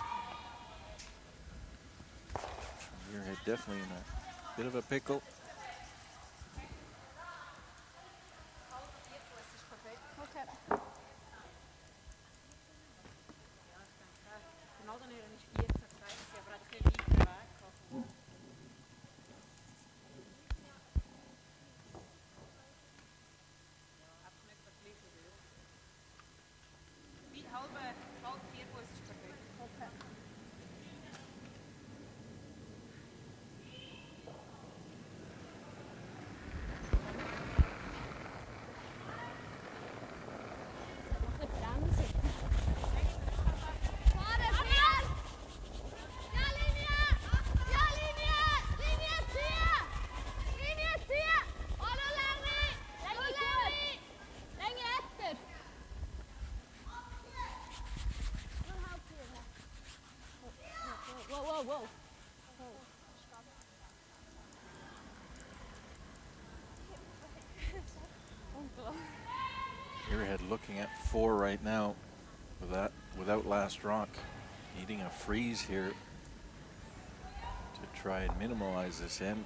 Muirhead definitely in a bit of a pickle. Whoa. Muirhead looking at 4 right now without last rock. Needing a freeze here to try and minimize this end.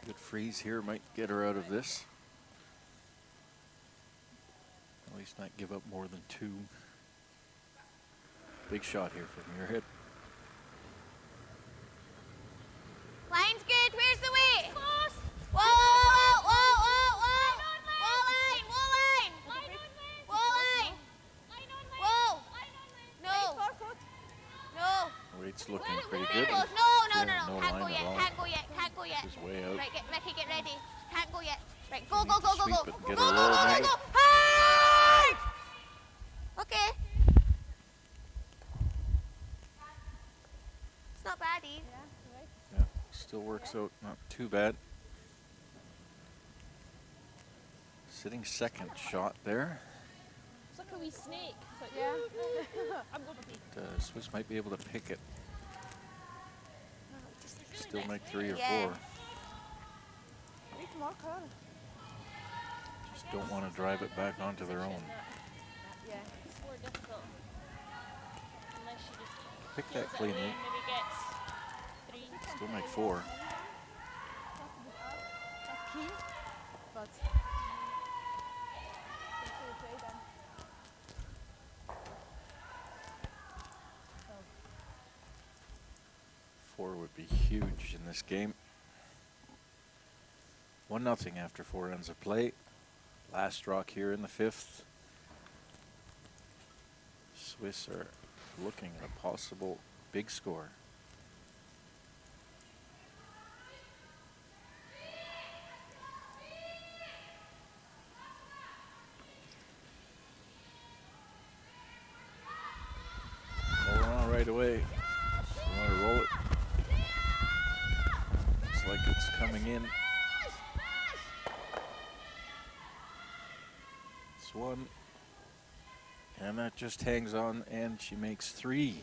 Good freeze here might get her out of this. At least not give up more than 2. Big shot here from Muirhead. Line's good. Where's the weight? Close. Whoa. Weight's looking pretty good. No. Yeah, Can't no go line yet. at all. Can't go yet. This is way out. Right, Ricky, get ready. Can't go yet. Right, go. Need to sweep it and get her roll, maybe. Hard! Okay. It's not bad, Eve. Yeah, still works out not too bad. Sitting second shot there. It's like a wee snake. It's like, I'm going to be. Swiss might be able to pick it. Still make 3 or 4. Just don't want to drive it back onto their own. Yeah, it's more difficult. Unless you just Pick that kills it cleanly. away and maybe gets 3. Still make 4. But 4 would be huge in this game. 1-0 after 4 ends of play. Last rock here in the 5th. Swiss are looking at a possible big score. Rolling on right away. You want to roll like it's coming in. It's one. And that just hangs on, and she makes 3.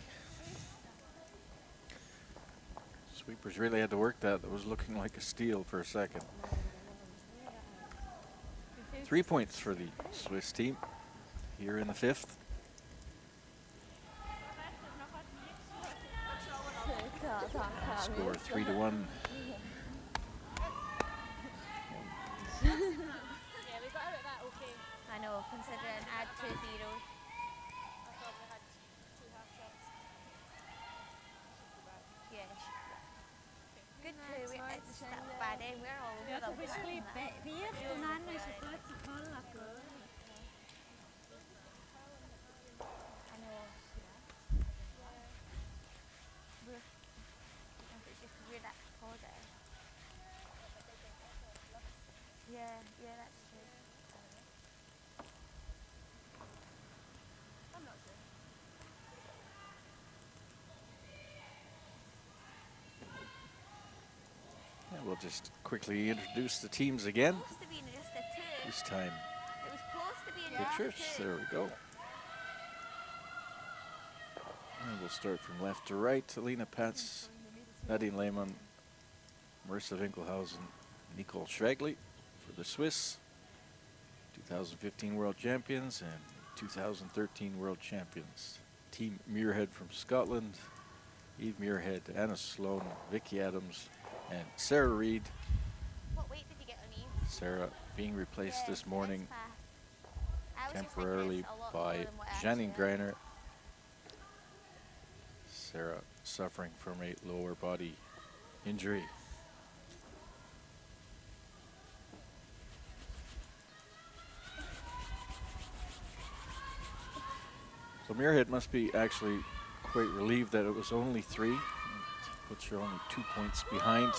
Sweepers really had to work that. It was looking like a steal for a second. 3 points for the Swiss team here in the 5th. Score 3-1. Yeah, we got out of that okay. I know, considering I had 2 zeros. I thought we had 2 half shots. Yeah. Good crew, it's Baden, we're all over the place. I know. It's just weird that positive. Yeah, that's true. I'm not sure. Yeah, we'll just quickly introduce the teams again. Supposed to be just a 2. This time, It was close to being pictures. just a 2. There we go. And we'll start from left to right. Alina Pätz, Nadine Lehmann, Marissa Winkelhausen, Nicole Schwegli for the Swiss, 2015 World Champions and 2013 World Champions. Team Muirhead from Scotland, Eve Muirhead, Anna Sloan, Vicky Adams, and Sarah Reid. What weight did you get on Eve? Sarah being replaced this morning I was just thinking temporarily it's a lot by lower than what I Janine actually am. Greiner. Sarah suffering from a lower body injury. So Muirhead must be actually quite relieved that it was only 3. It puts her only 2 points behind.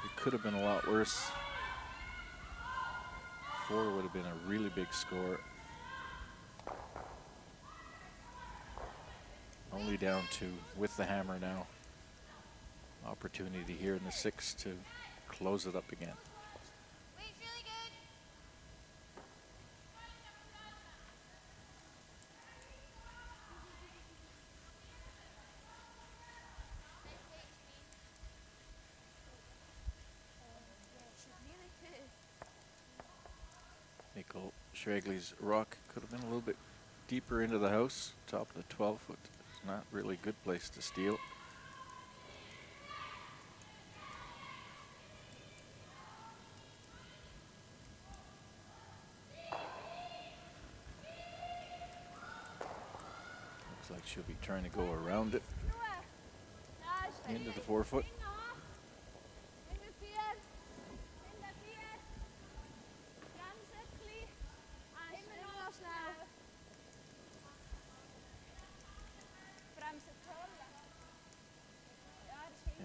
It could have been a lot worse. 4 would have been a really big score. Only down to, with the hammer now, opportunity here in the 6th to close it up again. Weight's really good. Yeah, she's really good. Nicole Schwegli's rock could have been a little bit deeper into the house. Top of the 12-foot. Not really a good place to steal. Looks like she'll be trying to go around it into the 4-foot.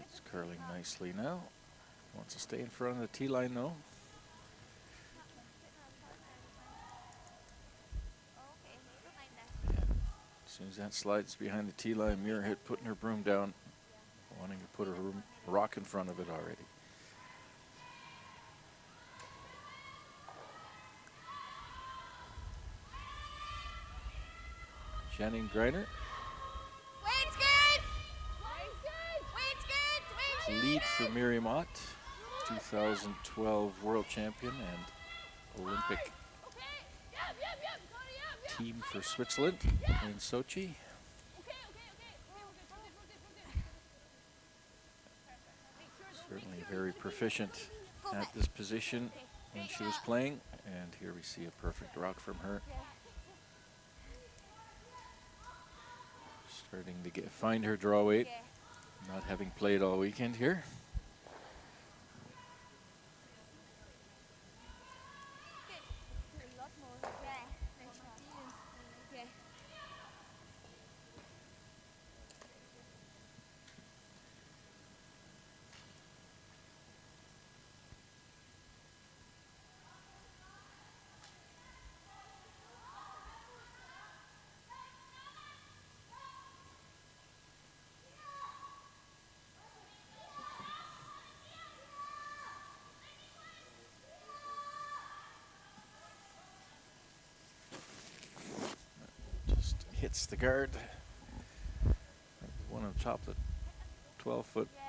It's curling nicely now. Wants to stay in front of the tee line though. As soon as that slides behind the tee line, Muirhead putting her broom down, wanting to put her rock in front of it already. Janine Greiner. Weight's good. Weight's good. Lead for Miriam Ott, 2012 world champion and Olympic team for Switzerland in Sochi. Certainly very proficient at this position when she was playing, and here we see a perfect rock from her. Starting to find her draw weight, not having played all weekend here. gets the guard. One on top of the 12-foot. Yeah.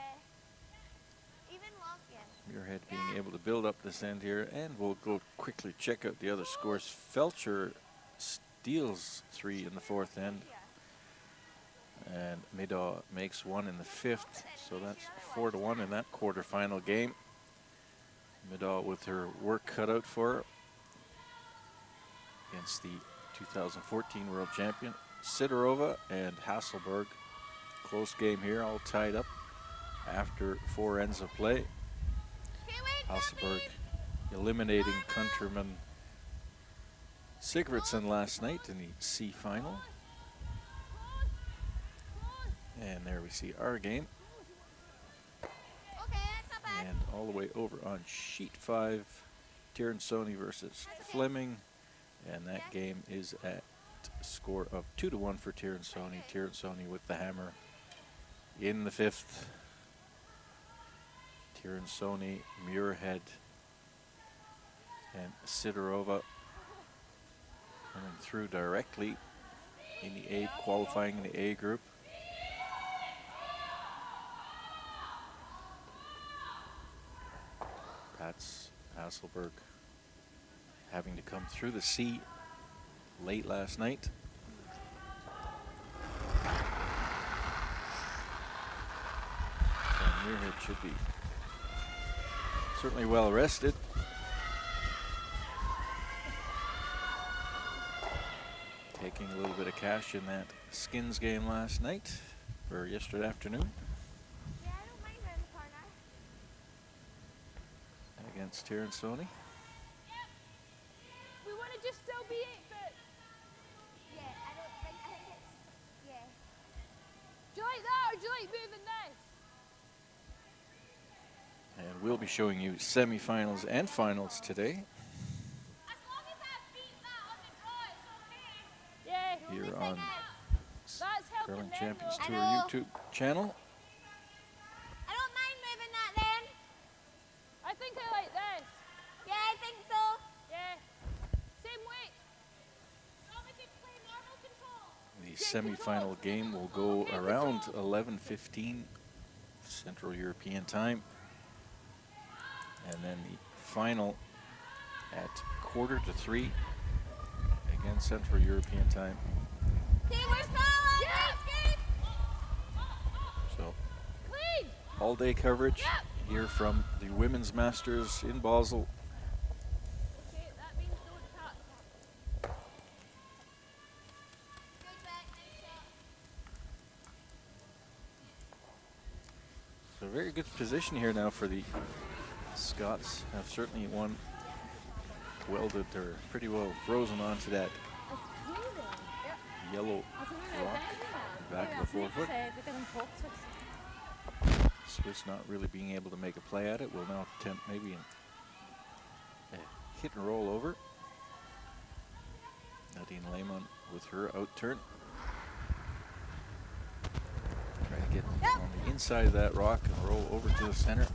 Even long, yeah. Muirhead being able to build up this end here, and we'll go quickly check out the other scores. Feltscher steals 3 in the 4th end, and Middaugh makes 1 in the 5th, so that's 4-1 in that quarterfinal game. Middaugh with her work cut out for her against the 2014 world champion Sidorova and Hasselberg. Close game here, all tied up after 4 ends of play. Hasselberg eliminating countryman Sigurdsson last night in the C final. And there we see our game. And all the way over on sheet 5, Tirinzoni versus Fleming. And that game is at a score of 2-1 for Tirinzoni. Tirinzoni with the hammer in the 5th. Tirinzoni, Muirhead, and Sidorova coming through directly in the A, qualifying in the A group. Pätz, Hasselberg having to come through the C late last night. And Muirhead should be certainly well rested. Taking a little bit of cash in that skins game last night, or yesterday afternoon. Yeah, I don't mind around the corner. Against Tirinzoni. We want to just still be 8-foot. Yeah, I think it's, yeah. Do you like that or do you like moving this? And we'll be showing you semifinals and finals today As long as I beat that on the draw, it's okay. Yeah. here on That's helping Curling them Champions though. Tour I know. YouTube channel. I don't mind moving that then. I think I like this. Yeah, I think so. Yeah. Same weight. Want me to play normal control? The semifinal game will go around 11:15 Central European time. And then the final at 2:45 again Central European time. Okay, we're solid. Yeah. So Clean. all day coverage here from the Women's Masters in Basel. Okay, that means don't tap. Good back, nice shot. So very good position here now for the Scots. Have certainly won, welded or pretty well frozen onto that yellow rock back of the 4-foot. Swiss not really being able to make a play at it. Will now attempt maybe a hit and roll over. Nadine Lehmann with her out turn. Trying to get on the inside of that rock and roll over to the center.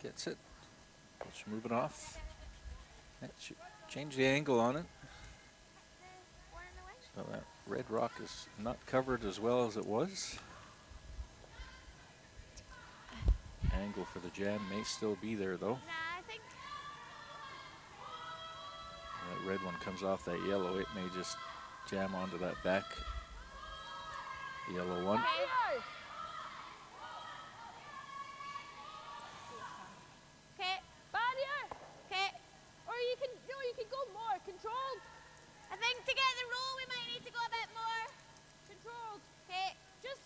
Gets it. She'll move it off. That should change the angle on it. So that red rock is not covered as well as it was. Angle for the jam may still be there though. Nah, I think. That red one comes off that yellow. It may just jam onto that back yellow one. Okay, Barrier. okay. Or you can go more controlled. I think to get the roll, we might need to go a bit more. Controlled. Okay, Just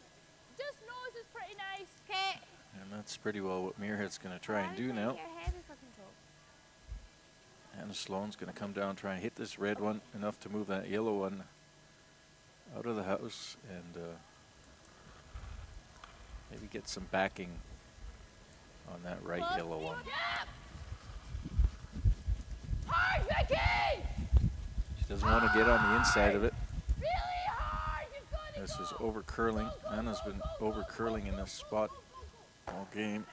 nose is pretty nice. okay. And that's pretty well what Muirhead's going to try and do now. You're heavy for control. Anna Sloan's going to come down, try and hit this red one enough to move that yellow one out of the house and maybe get some backing on that right yellow one. Hard, Vicky! She doesn't want to get on the inside of it. Really hard. You've got to This go. is over curling. Anna's been over curling in this spot all game.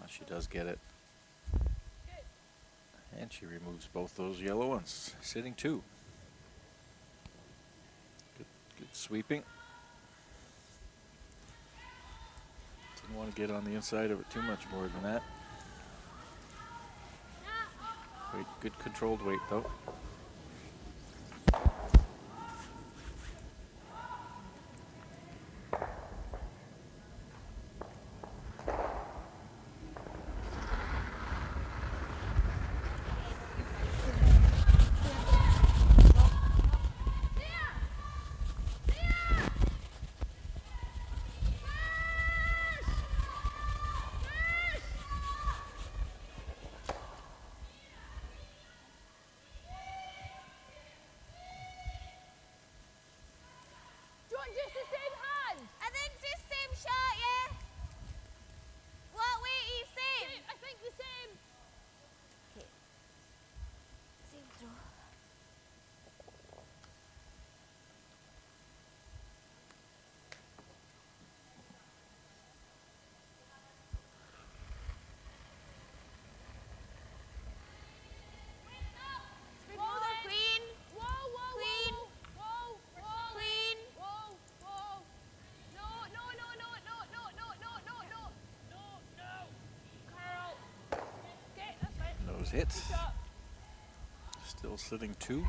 She does get it. And she removes both those yellow ones, sitting 2. Good sweeping. Didn't want to get on the inside of it too much more than that. Weight, good controlled weight though. Just the same hand. I think it's the same shot, yeah. What weight are you saying? I think the same. Okay. Same throw. Mölder, queen. Whoa, Queen. whoa, whoa. Queen. Whoa, whoa. No. Carl. Okay, that's fine. Nose hit. Good shot. Still sitting 2.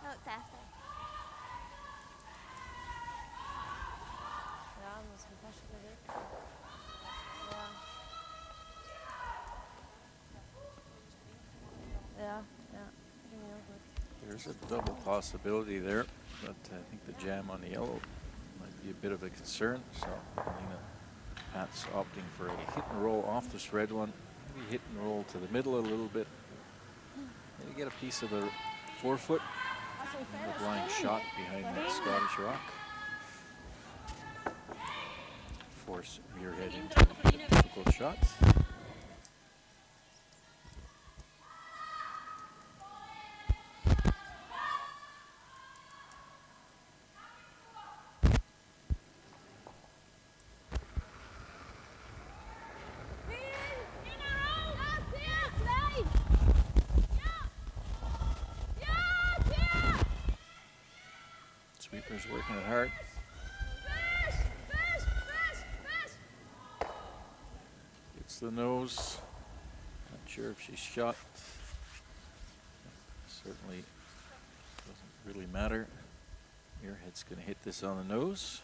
That looks after. Ja, muss man fast bewegen. Ja. Ja, vind ik ook goed. There's a double possibility there, but I think the jam on the yellow might be a bit of a concern. So Alina Pätz opting for a hit and roll off this red one. Maybe hit and roll to the middle a little bit. Maybe get a piece of the forefoot. The blind shot behind that Scottish rock. Force Muirhead into a difficult shot. Sweeper's working it hard. Gets the nose. Not sure if she's shot. Certainly doesn't really matter. Muirhead's going to hit this on the nose.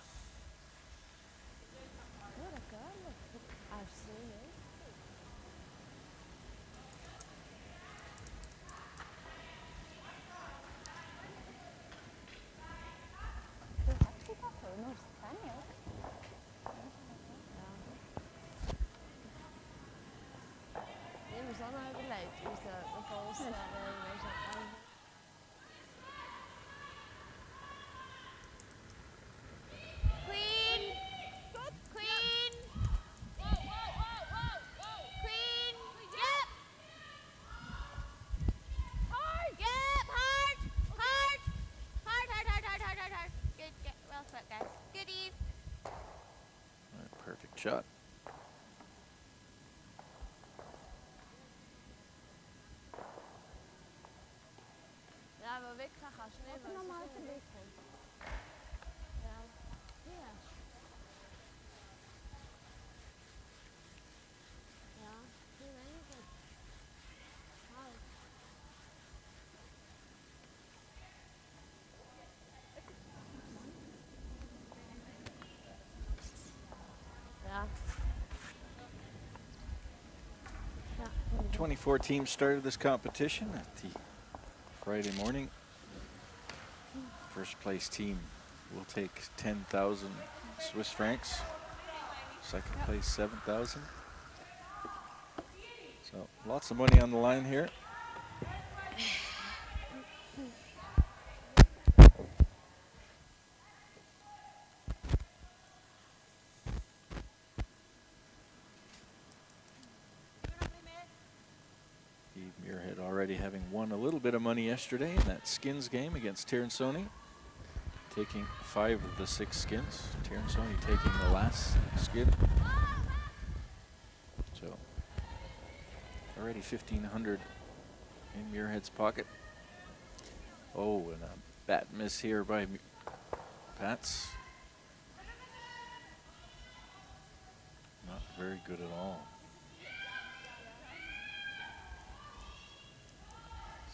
Shot. Ja, maar ik ga gaan sneeuwen. Normaal te liggen. Ja. Ja. Ja, die weet ik. Hou. Ja. 24 teams started this competition at the Friday morning. First place team will take 10,000 Swiss francs. Second place 7,000. So lots of money on the line here. Muirhead already having won a little bit of money yesterday in that skins game against Tirinzoni, taking 5 of the 6 skins. Tirinzoni taking the last skin. So Already 1,500 in Muirhead's pocket. Oh, and a bat miss here by Pätz. Not very good at all.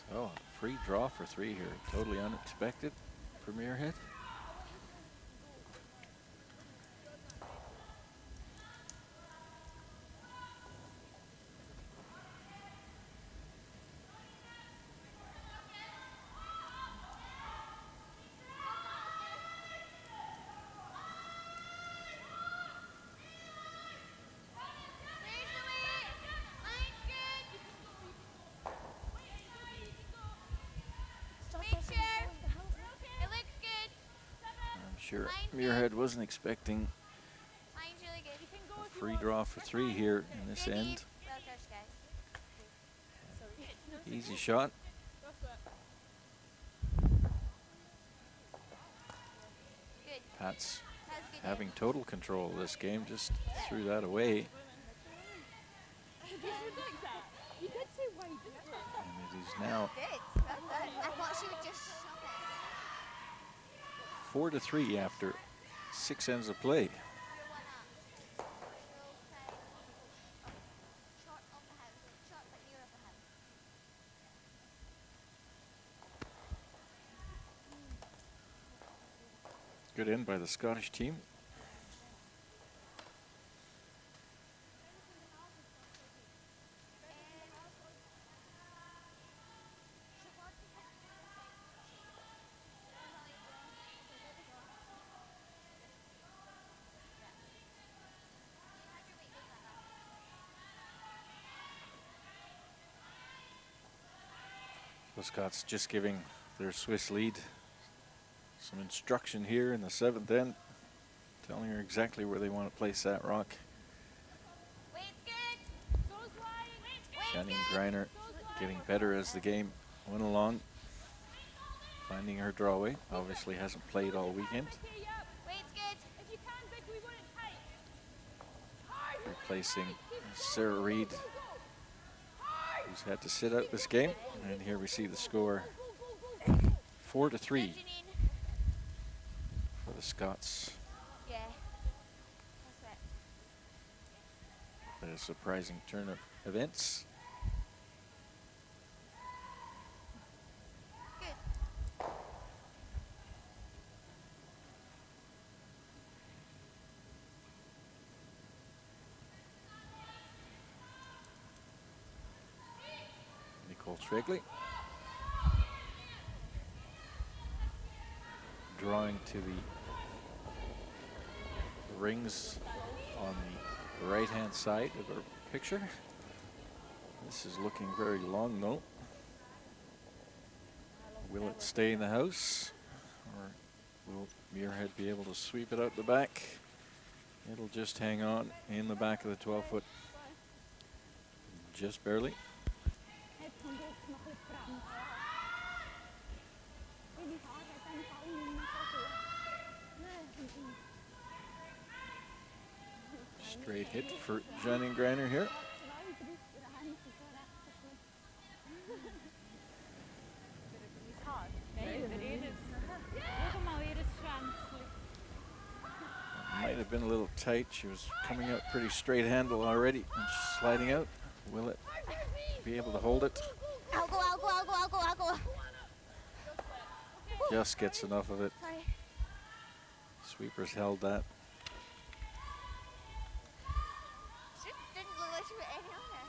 So, free draw for 3 here. Totally unexpected for Muirhead. Sure, Muirhead wasn't expecting a free draw for 3 here in this end. Easy shot. Pätz having total control of this game, just threw that away. And it is now 4-3 after 6 ends of play. Good end by the Scottish team. The Scots just giving their Swiss lead some instruction here in the 7th end, telling her exactly where they want to place that rock. Janine Greiner getting better as the game went along, finding her drawaway. Obviously hasn't played all weekend. Replacing Sarah Reid, who's had to sit out this game. And here we see the score, 4-3 for the Scots. A surprising turn of events. Schwegley drawing to the rings on the right-hand side of our picture. This is looking very long though. Will it stay in the house, or will Muirhead be able to sweep it out the back? It'll just hang on in the back of the 12-foot, just barely. Straight hit for Janine Greiner here. Might have been a little tight. She was coming out pretty straight handle already and she's sliding out. Will it be able to hold it? I'll go. Just gets enough of it. Sweepers held that. Didn't look like she put any on there.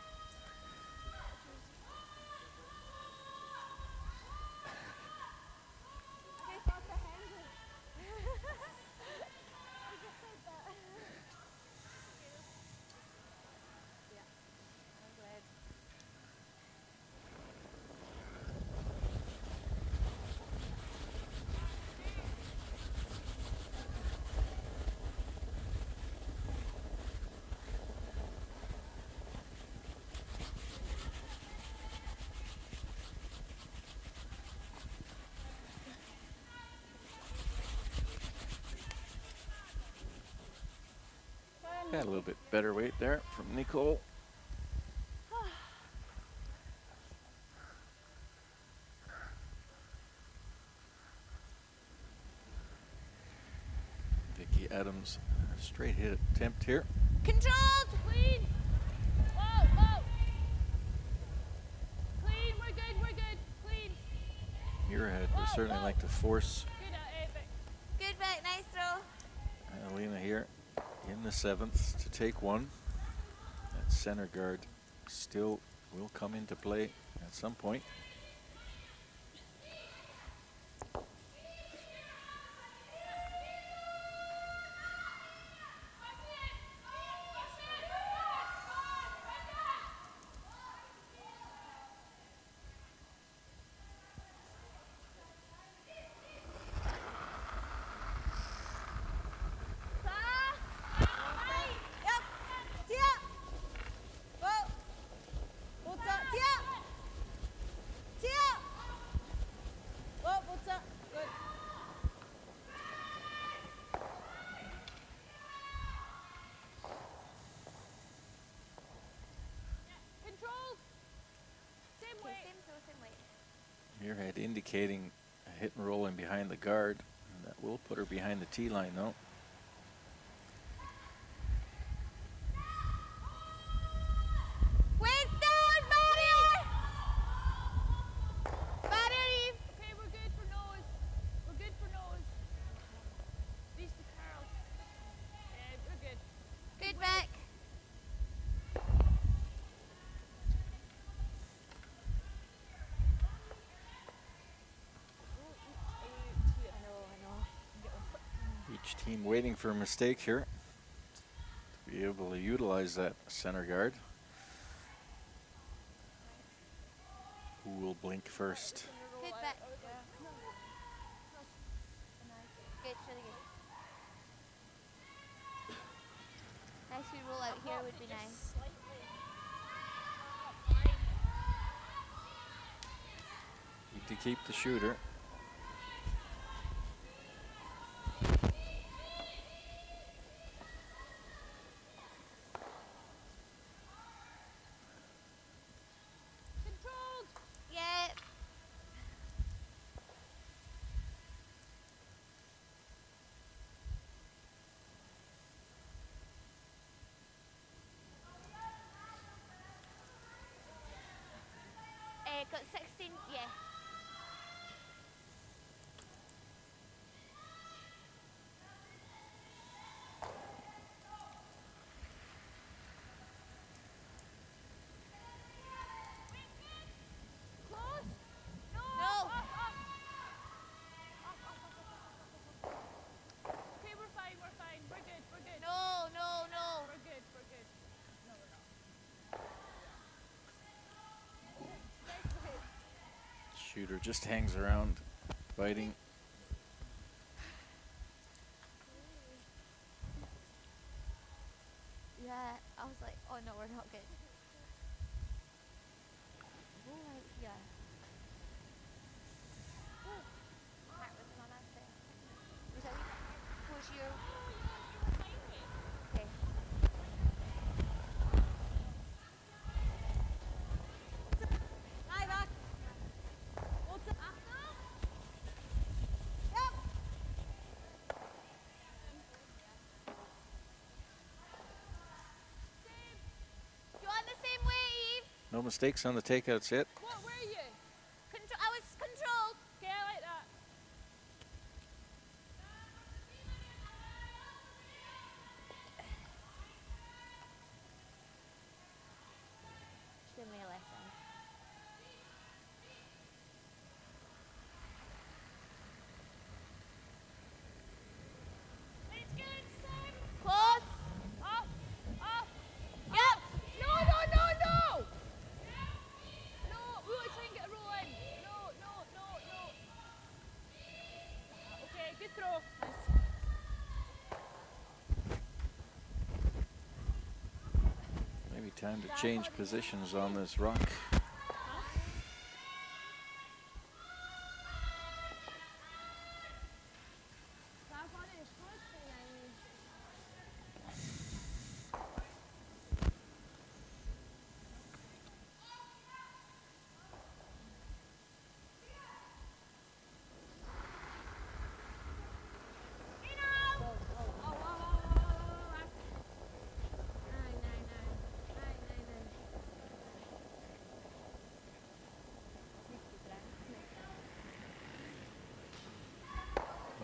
Got a little bit better weight there from Nicole. Adams straight hit attempt here. Controlled. Clean. Whoa, whoa. Clean, we're good. Clean. Muirhead would certainly like to force Good at it, but Good back, nice throw. Alina here in the 7th to take one. That center guard still will come into play at some point. Muirhead indicating a hit and roll in behind the guard. And that will put her behind the tee line though. okay, we're good for nose. We're good for nose. Reach the curl. Yeah, we're good. Good back. Each team waiting for a mistake here to be able to utilize that center guard. Who will blink first? Good back. Good, really good. Nice wee roll out here would be nice. Need to keep the shooter. Got 16, yeah. Close? No. No. Okay, we're fine. We're good. No. We're good. No, we're not. Shooter just hangs around, biting. Yeah, I was like, oh no, we're not good. Oh, yeah. That was my last day. Was that was your... Okay. Hi, back. What's up? Yep. You on the same way, Eve? No mistakes on the takeouts yet. What were you? I was controlled. Okay, I like that. Give me a lesson. Close. Off. Yep. No. No, we want to try and get a roll in. No. Okay, good throw. Nice. Maybe time to change positions on this rock.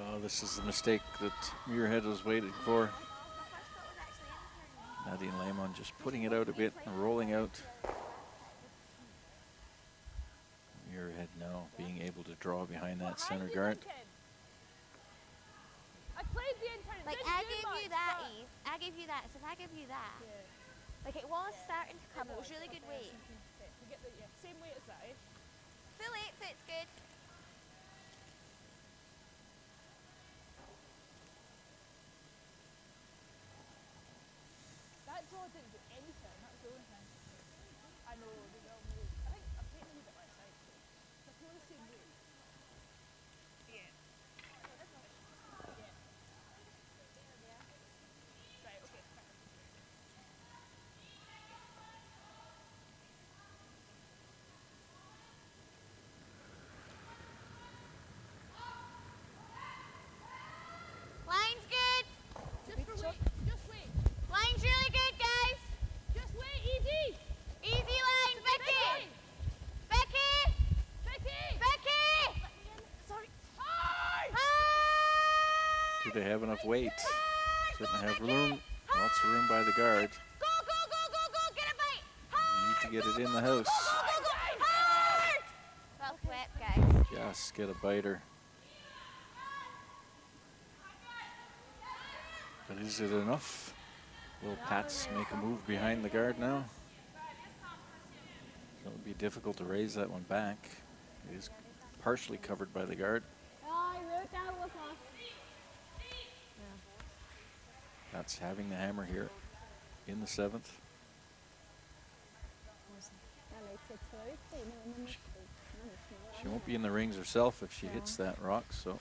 Oh, this is the mistake that Muirhead was waiting for. Nadine Lehmann just putting it out a bit and rolling out. Muirhead now being able to draw behind that center guard. I played the entire. Like, I gave you that, Eve. I gave you that. So if I give you that, like, it was starting to come. It was really good weight. We get the same weight as that, eh? Full 8 foot's good. That draw didn't do anything. That was the only thing. I know they well moved. I think I'm taking a wee bit less out. But we're the same weight. Yeah. Right, okay. Line's good. Just for weight. Just wait. Line's really good, guys. Just wait. Easy. Easy line, Becky. Becky. Becky. Becky. Sorry. Hard. Do they have enough weight? Certainly have room. Lots of room by the guard. Go, go, go, go, go. Get a bite. Need to get it in the house. Go, go, go. Hard. Well swept, guys. Just get a biter. But is it enough? Will Pätz make a move behind the guard now? It would be difficult to raise that one back. It is partially covered by the guard. That's having the hammer here in the 7th. She won't be in the rings herself if she hits that rock, so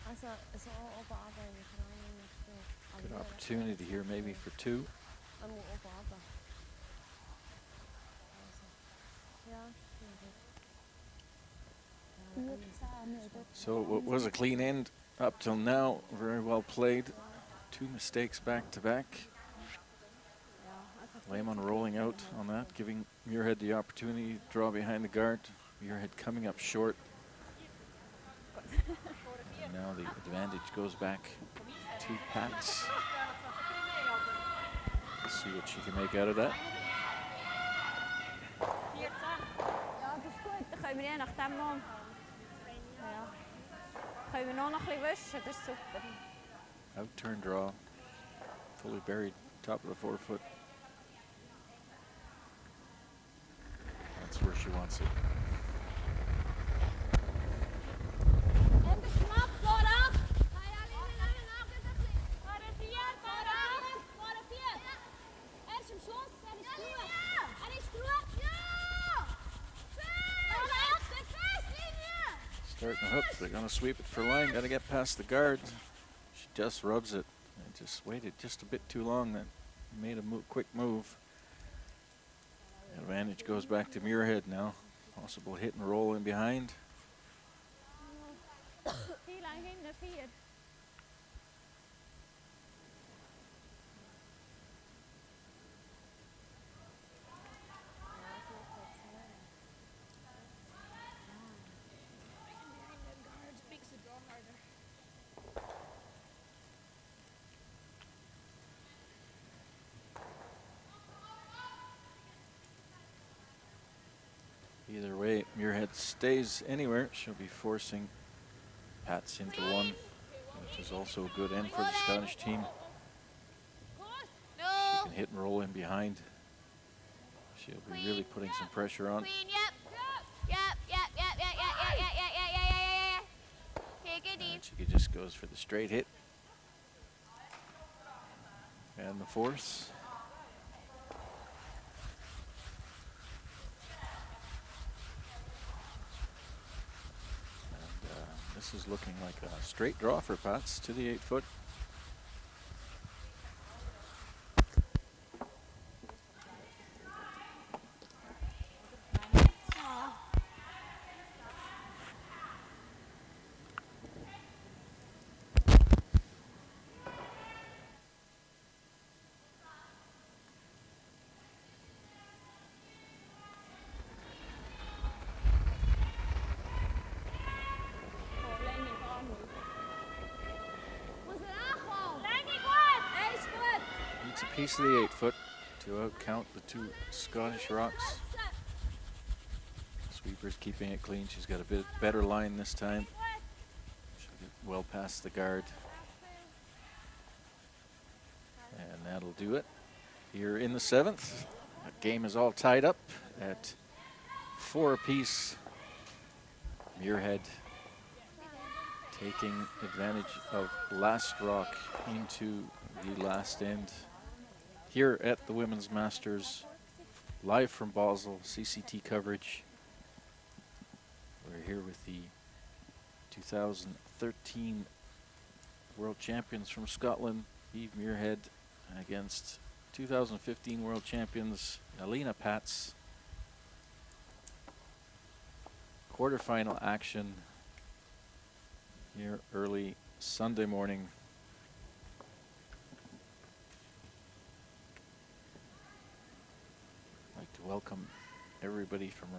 good opportunity here maybe for 2. So it was a clean end up till now. Very well played. 2 mistakes back to back. Lehmann rolling out on that, giving Muirhead the opportunity to draw behind the guard. Muirhead coming up short. And now the advantage goes back to Pätz. Let's see what she can make out of that. Ja, dat is goed. Dan gaan we weer naar dem man. Ja. Gaan we nog een beetje wassen, dat is super. Out turn draw. Fully buried, top of the 4-foot. That's where she wants it. Starting to hook, they're gonna sweep it for line, gotta get past the guard. She just rubs it, and just waited just a bit too long, then made a quick move. Advantage goes back to Muirhead now. Possible hit and roll in behind. Either way, Muirhead stays anywhere. She'll be forcing Pätz into 1, which is also a good end for the Scottish team. She can hit and roll in behind. She'll be really putting some pressure on. Queen, yep. Okay, good, Eve. And she just goes for the straight hit. And the force. This is looking like a straight draw for Pätz to the 8-foot. piece of the 8-foot to outcount the two Scottish rocks. Sweeper's keeping it clean. She's got a bit better line this time. She'll get well past the guard. And that'll do it. Here in the 7th, the game is all tied up at 4 apiece. Muirhead taking advantage of last rock into the last end. Here at the Women's Masters, live from Basel, CCT coverage. We're here with the 2013 World Champions from Scotland, Eve Muirhead, against 2015 World Champions Alina Pätz. Quarterfinal action here early Sunday morning. I'd like to welcome everybody from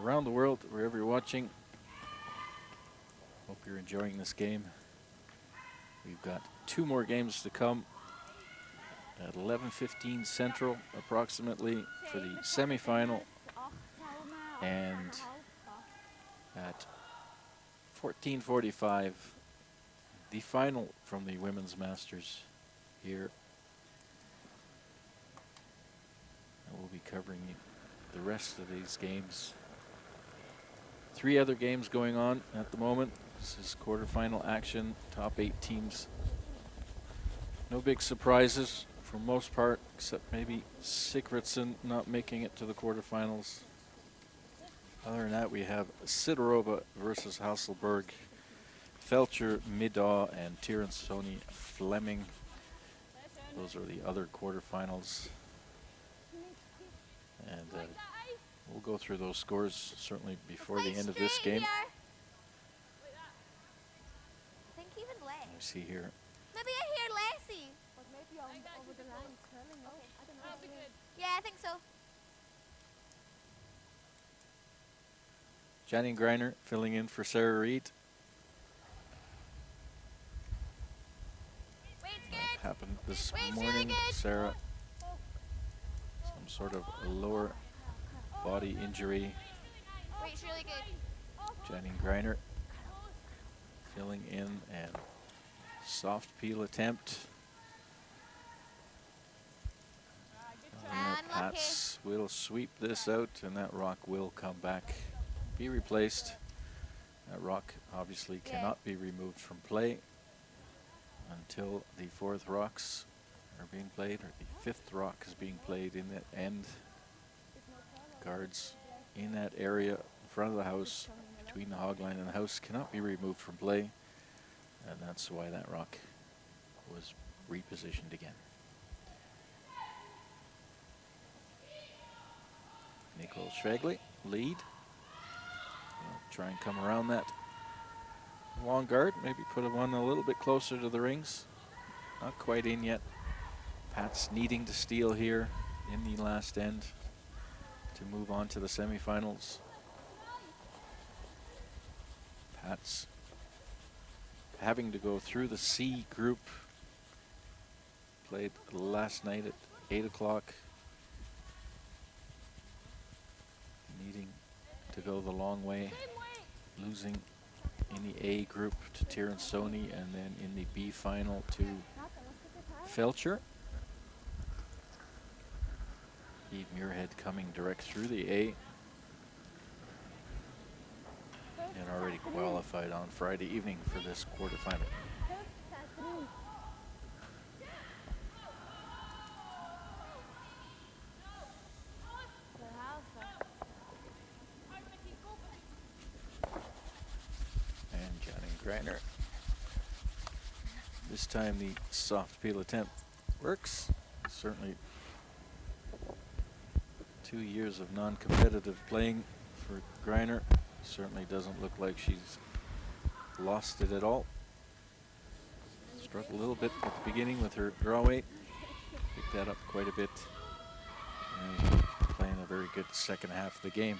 around the world, wherever you're watching. Hope you're enjoying this game. We've got 2 more games to come at 11:15 Central, approximately, for the semifinal, and at 14:45, the final from the Women's Masters here. And we'll be covering the rest of these games. 3 other games going on at the moment. This is quarterfinal action, top 8 teams. No big surprises for most part, except maybe Sigurdsson not making it to the quarterfinals. Other than that, we have Sidorova versus Hasselberg, Feltscher, Middaugh, and Tirinzoni, Fleming. Those are the other quarterfinals. And we'll go through those scores certainly before the end of this game. I think even less. You see here. Maybe I hear Lassie. But maybe over the line curling. Okay. I don't know. That'll be good. Yeah, I think so. Janine Greiner filling in for Sarah Reed. Wait's That good. happened this Wait's morning. really good. Sarah, some sort of lower body injury. Wait's really good. Janine Greiner filling in, and soft peel attempt. Unlucky. Pätz will sweep this out, and that rock will come back, be replaced. That rock obviously cannot be removed from play until the 4th rocks are being played, or the 5th rock is being played in that end. Guards in that area in front of the house, between the hog line and the house, cannot be removed from play, and that's why that rock was repositioned again. Nicole Schwegley, lead. Try and come around that long guard, maybe put one a little bit closer to the rings. Not quite in yet. Pätz needing to steal here in the last end to move on to the semifinals. Pätz having to go through the C group. Played last night at 8 o'clock. Needing to go the long way. Losing in the A group to Tirinzoni, and then in the B final to Feltscher. Eve Muirhead coming direct through the A, and already qualified on Friday evening for this quarterfinal. And Janine Greiner. This time the soft peel attempt works. Certainly 2 years of non-competitive playing for Greiner. Certainly doesn't look like she's lost it at all. Struggled a little bit at the beginning with her draw weight. Picked that up quite a bit. And playing a very good second half of the game.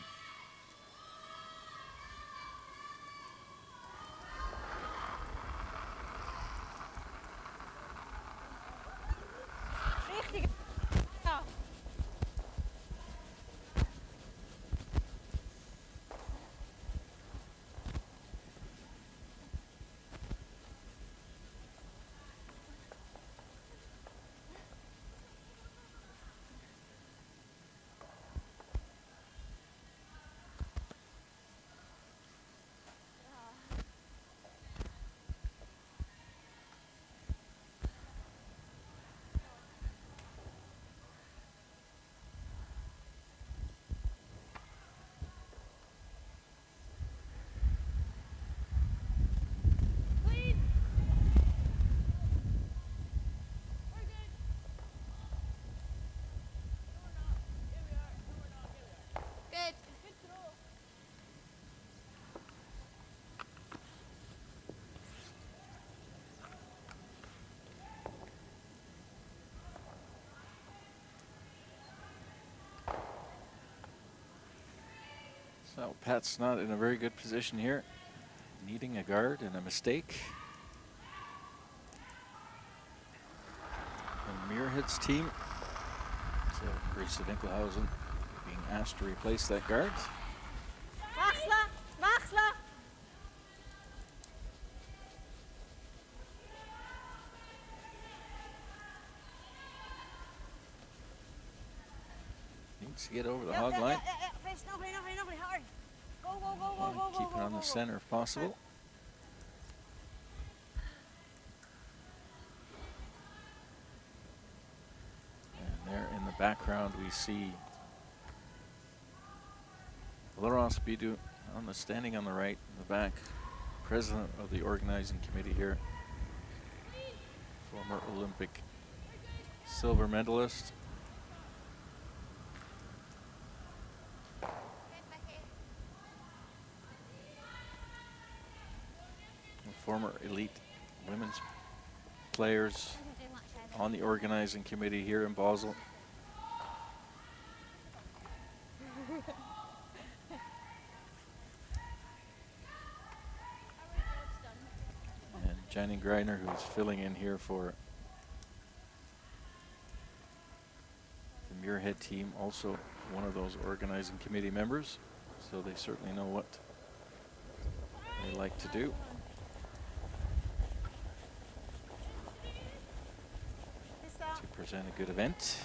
So Pätz not in a very good position here, needing a guard and a mistake. And Muirhead's team, so Grace Winkelhausen being asked to replace that guard. Machsla! Machsla! Needs to get over the hog line. Hard. Go, Keep it on the center if possible. And there in the background we see Laurence Bidou on the standing on the right in the back, president of the organizing committee here, former Olympic silver medalist. Former elite women's players on the organizing committee here in Basel. And Janine Greiner, who's filling in here for the Muirhead team, also one of those organizing committee members. So they certainly know what they like to do. To present a good event.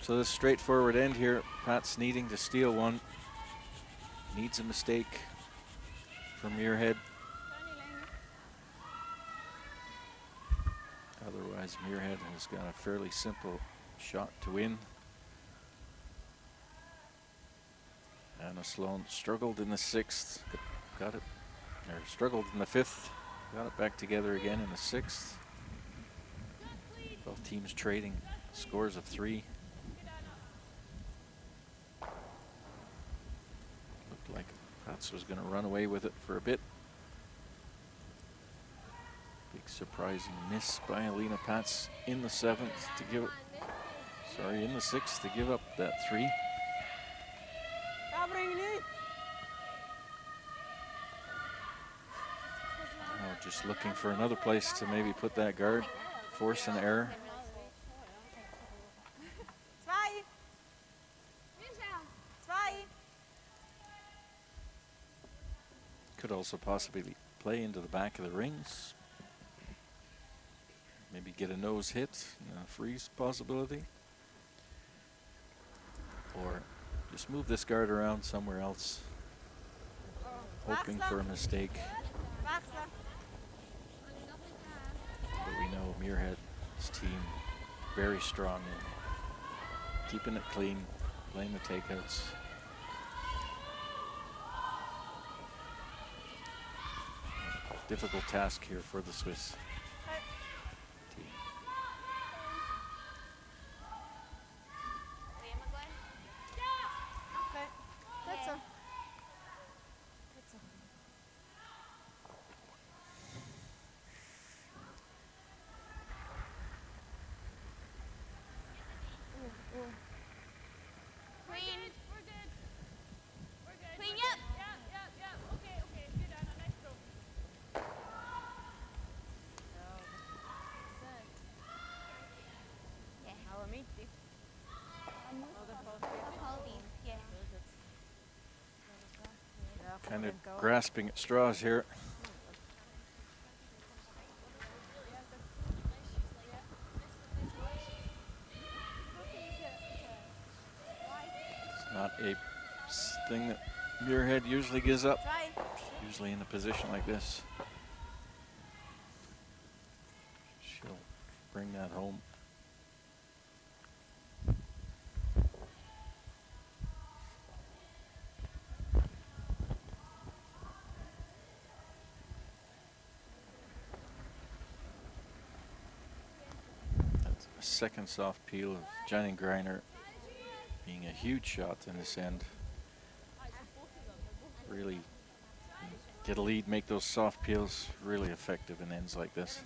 So this straightforward end here, Pätz needing to steal one. Needs a mistake from Muirhead. Otherwise, Muirhead has got a fairly simple shot to win. Anna Sloan struggled in the 6th, got it. Or struggled in the 5th, got it back together again in the 6th. Both teams trading scores of 3. Looked like Pätz was going to run away with it for a bit. Big surprising miss by Alina Pätz in the 7th to give it, sorry, in the 6th to give up that 3. Just looking for another place to maybe put that guard, force an error. Could also possibly play into the back of the rings. Maybe get a nose hit, a freeze possibility. Or just move this guard around somewhere else, hoping for a mistake. But we know Muirhead's team very strong in keeping it clean, playing the takeouts. Difficult task here for the Swiss team. Kind of grasping at straws here. It's not a thing that Muirhead usually gives up, usually in a position like this. She'll bring that home. Second soft peel of Janine Greiner being a huge shot in this end. Really get a lead, make those soft peels really effective in ends like this.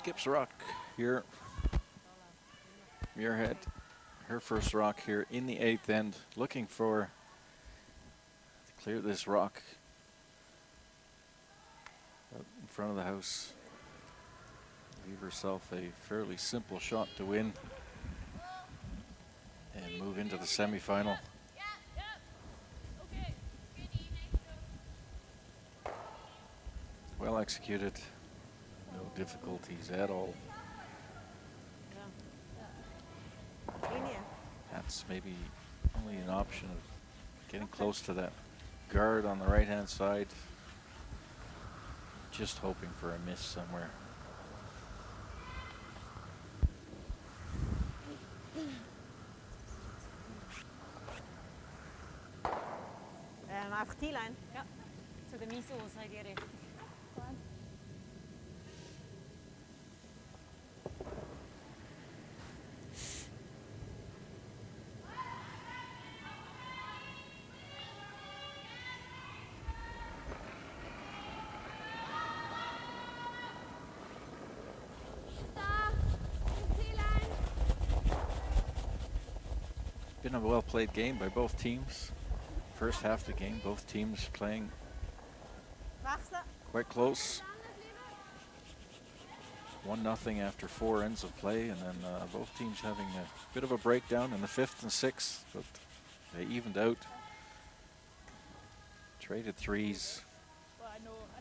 skips rock here. Muirhead, her first rock here in the 8th end, looking to clear this rock out in front of the house. Leave herself a fairly simple shot to win and move into the semi-final. Well executed, no difficulties at all. That's maybe only an option of getting close to that guard on the right-hand side. Just hoping for a miss somewhere. Einfach die Line. Ja, zu der Miso seid ihr recht. Been a well-played game by both teams. First half of the game, both teams playing quite close. 1-0 after 4 ends of play, and then both teams having a bit of a breakdown in the 5th and 6th, but they evened out. Traded threes,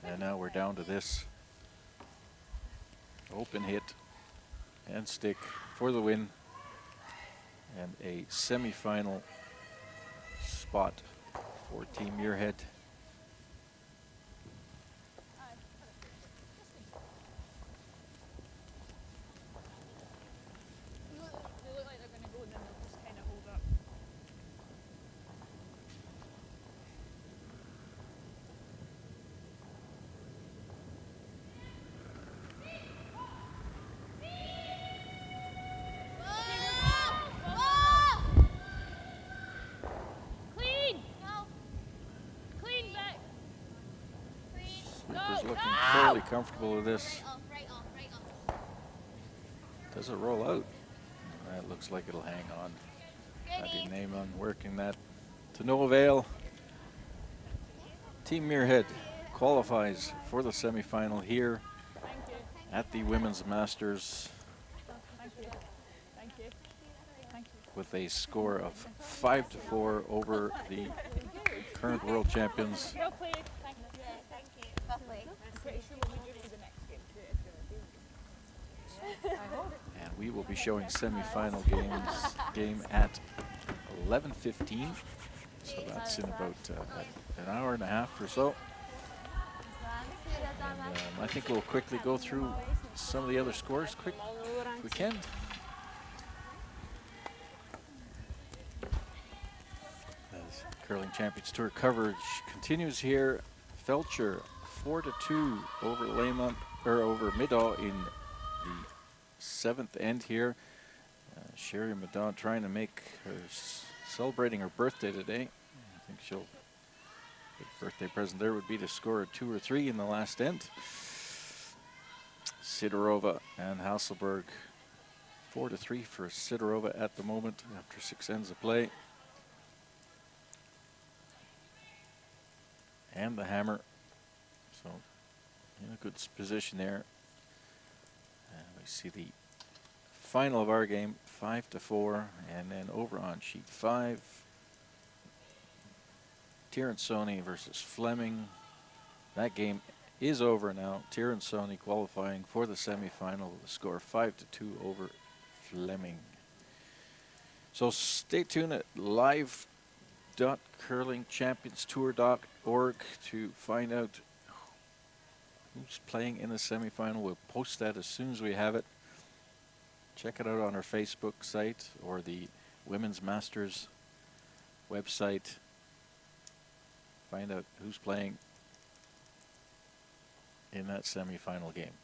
and now we're down to this. Open hit and stick for the win, and a semi-final spot for Team Muirhead. They look like they're going to go and then they'll just kind of hold up. Sweeper's looking fairly comfortable with this. Does it roll out? That looks like it'll hang on. Adi Neyman working that to no avail. Team Muirhead qualifies for the semi-final here at the Women's Masters with a score of 5-4 over the current world champions. Well played. Thank you. Thank you. Lovely. I'm pretty sure we'll be due for the next game too if you're doing it. I hope. And we will be showing semi-final game at 11:15. So that's in about an hour and a half or so. And, I think we'll quickly go through some of the other scores quick if we can. As Curling Champions Tour coverage continues here. Feltscher 4-2 over Lehmann, or over Middaugh in the 7th end here. Sherry Middaugh trying to make her celebrating her birthday today. I think she'll, big birthday present there would be to score a 2 or 3 in the last end. Sidorova and Hasselberg 4-3 for Sidorova at the moment after 6 ends of play. And the hammer, so in a good position there. And we see the final of our game, 5-4, and then over on sheet 5, Tirinzoni versus Fleming. That game is over now. Tirinzoni qualifying for the semi-final with a score 5-2 over Fleming. So stay tuned at live.curlingchampionstour.org to find out who's playing in the semi-final. We'll post that as soon as we have it. Check it out on our Facebook site or the Women's Masters website. Find out who's playing in that semi-final game.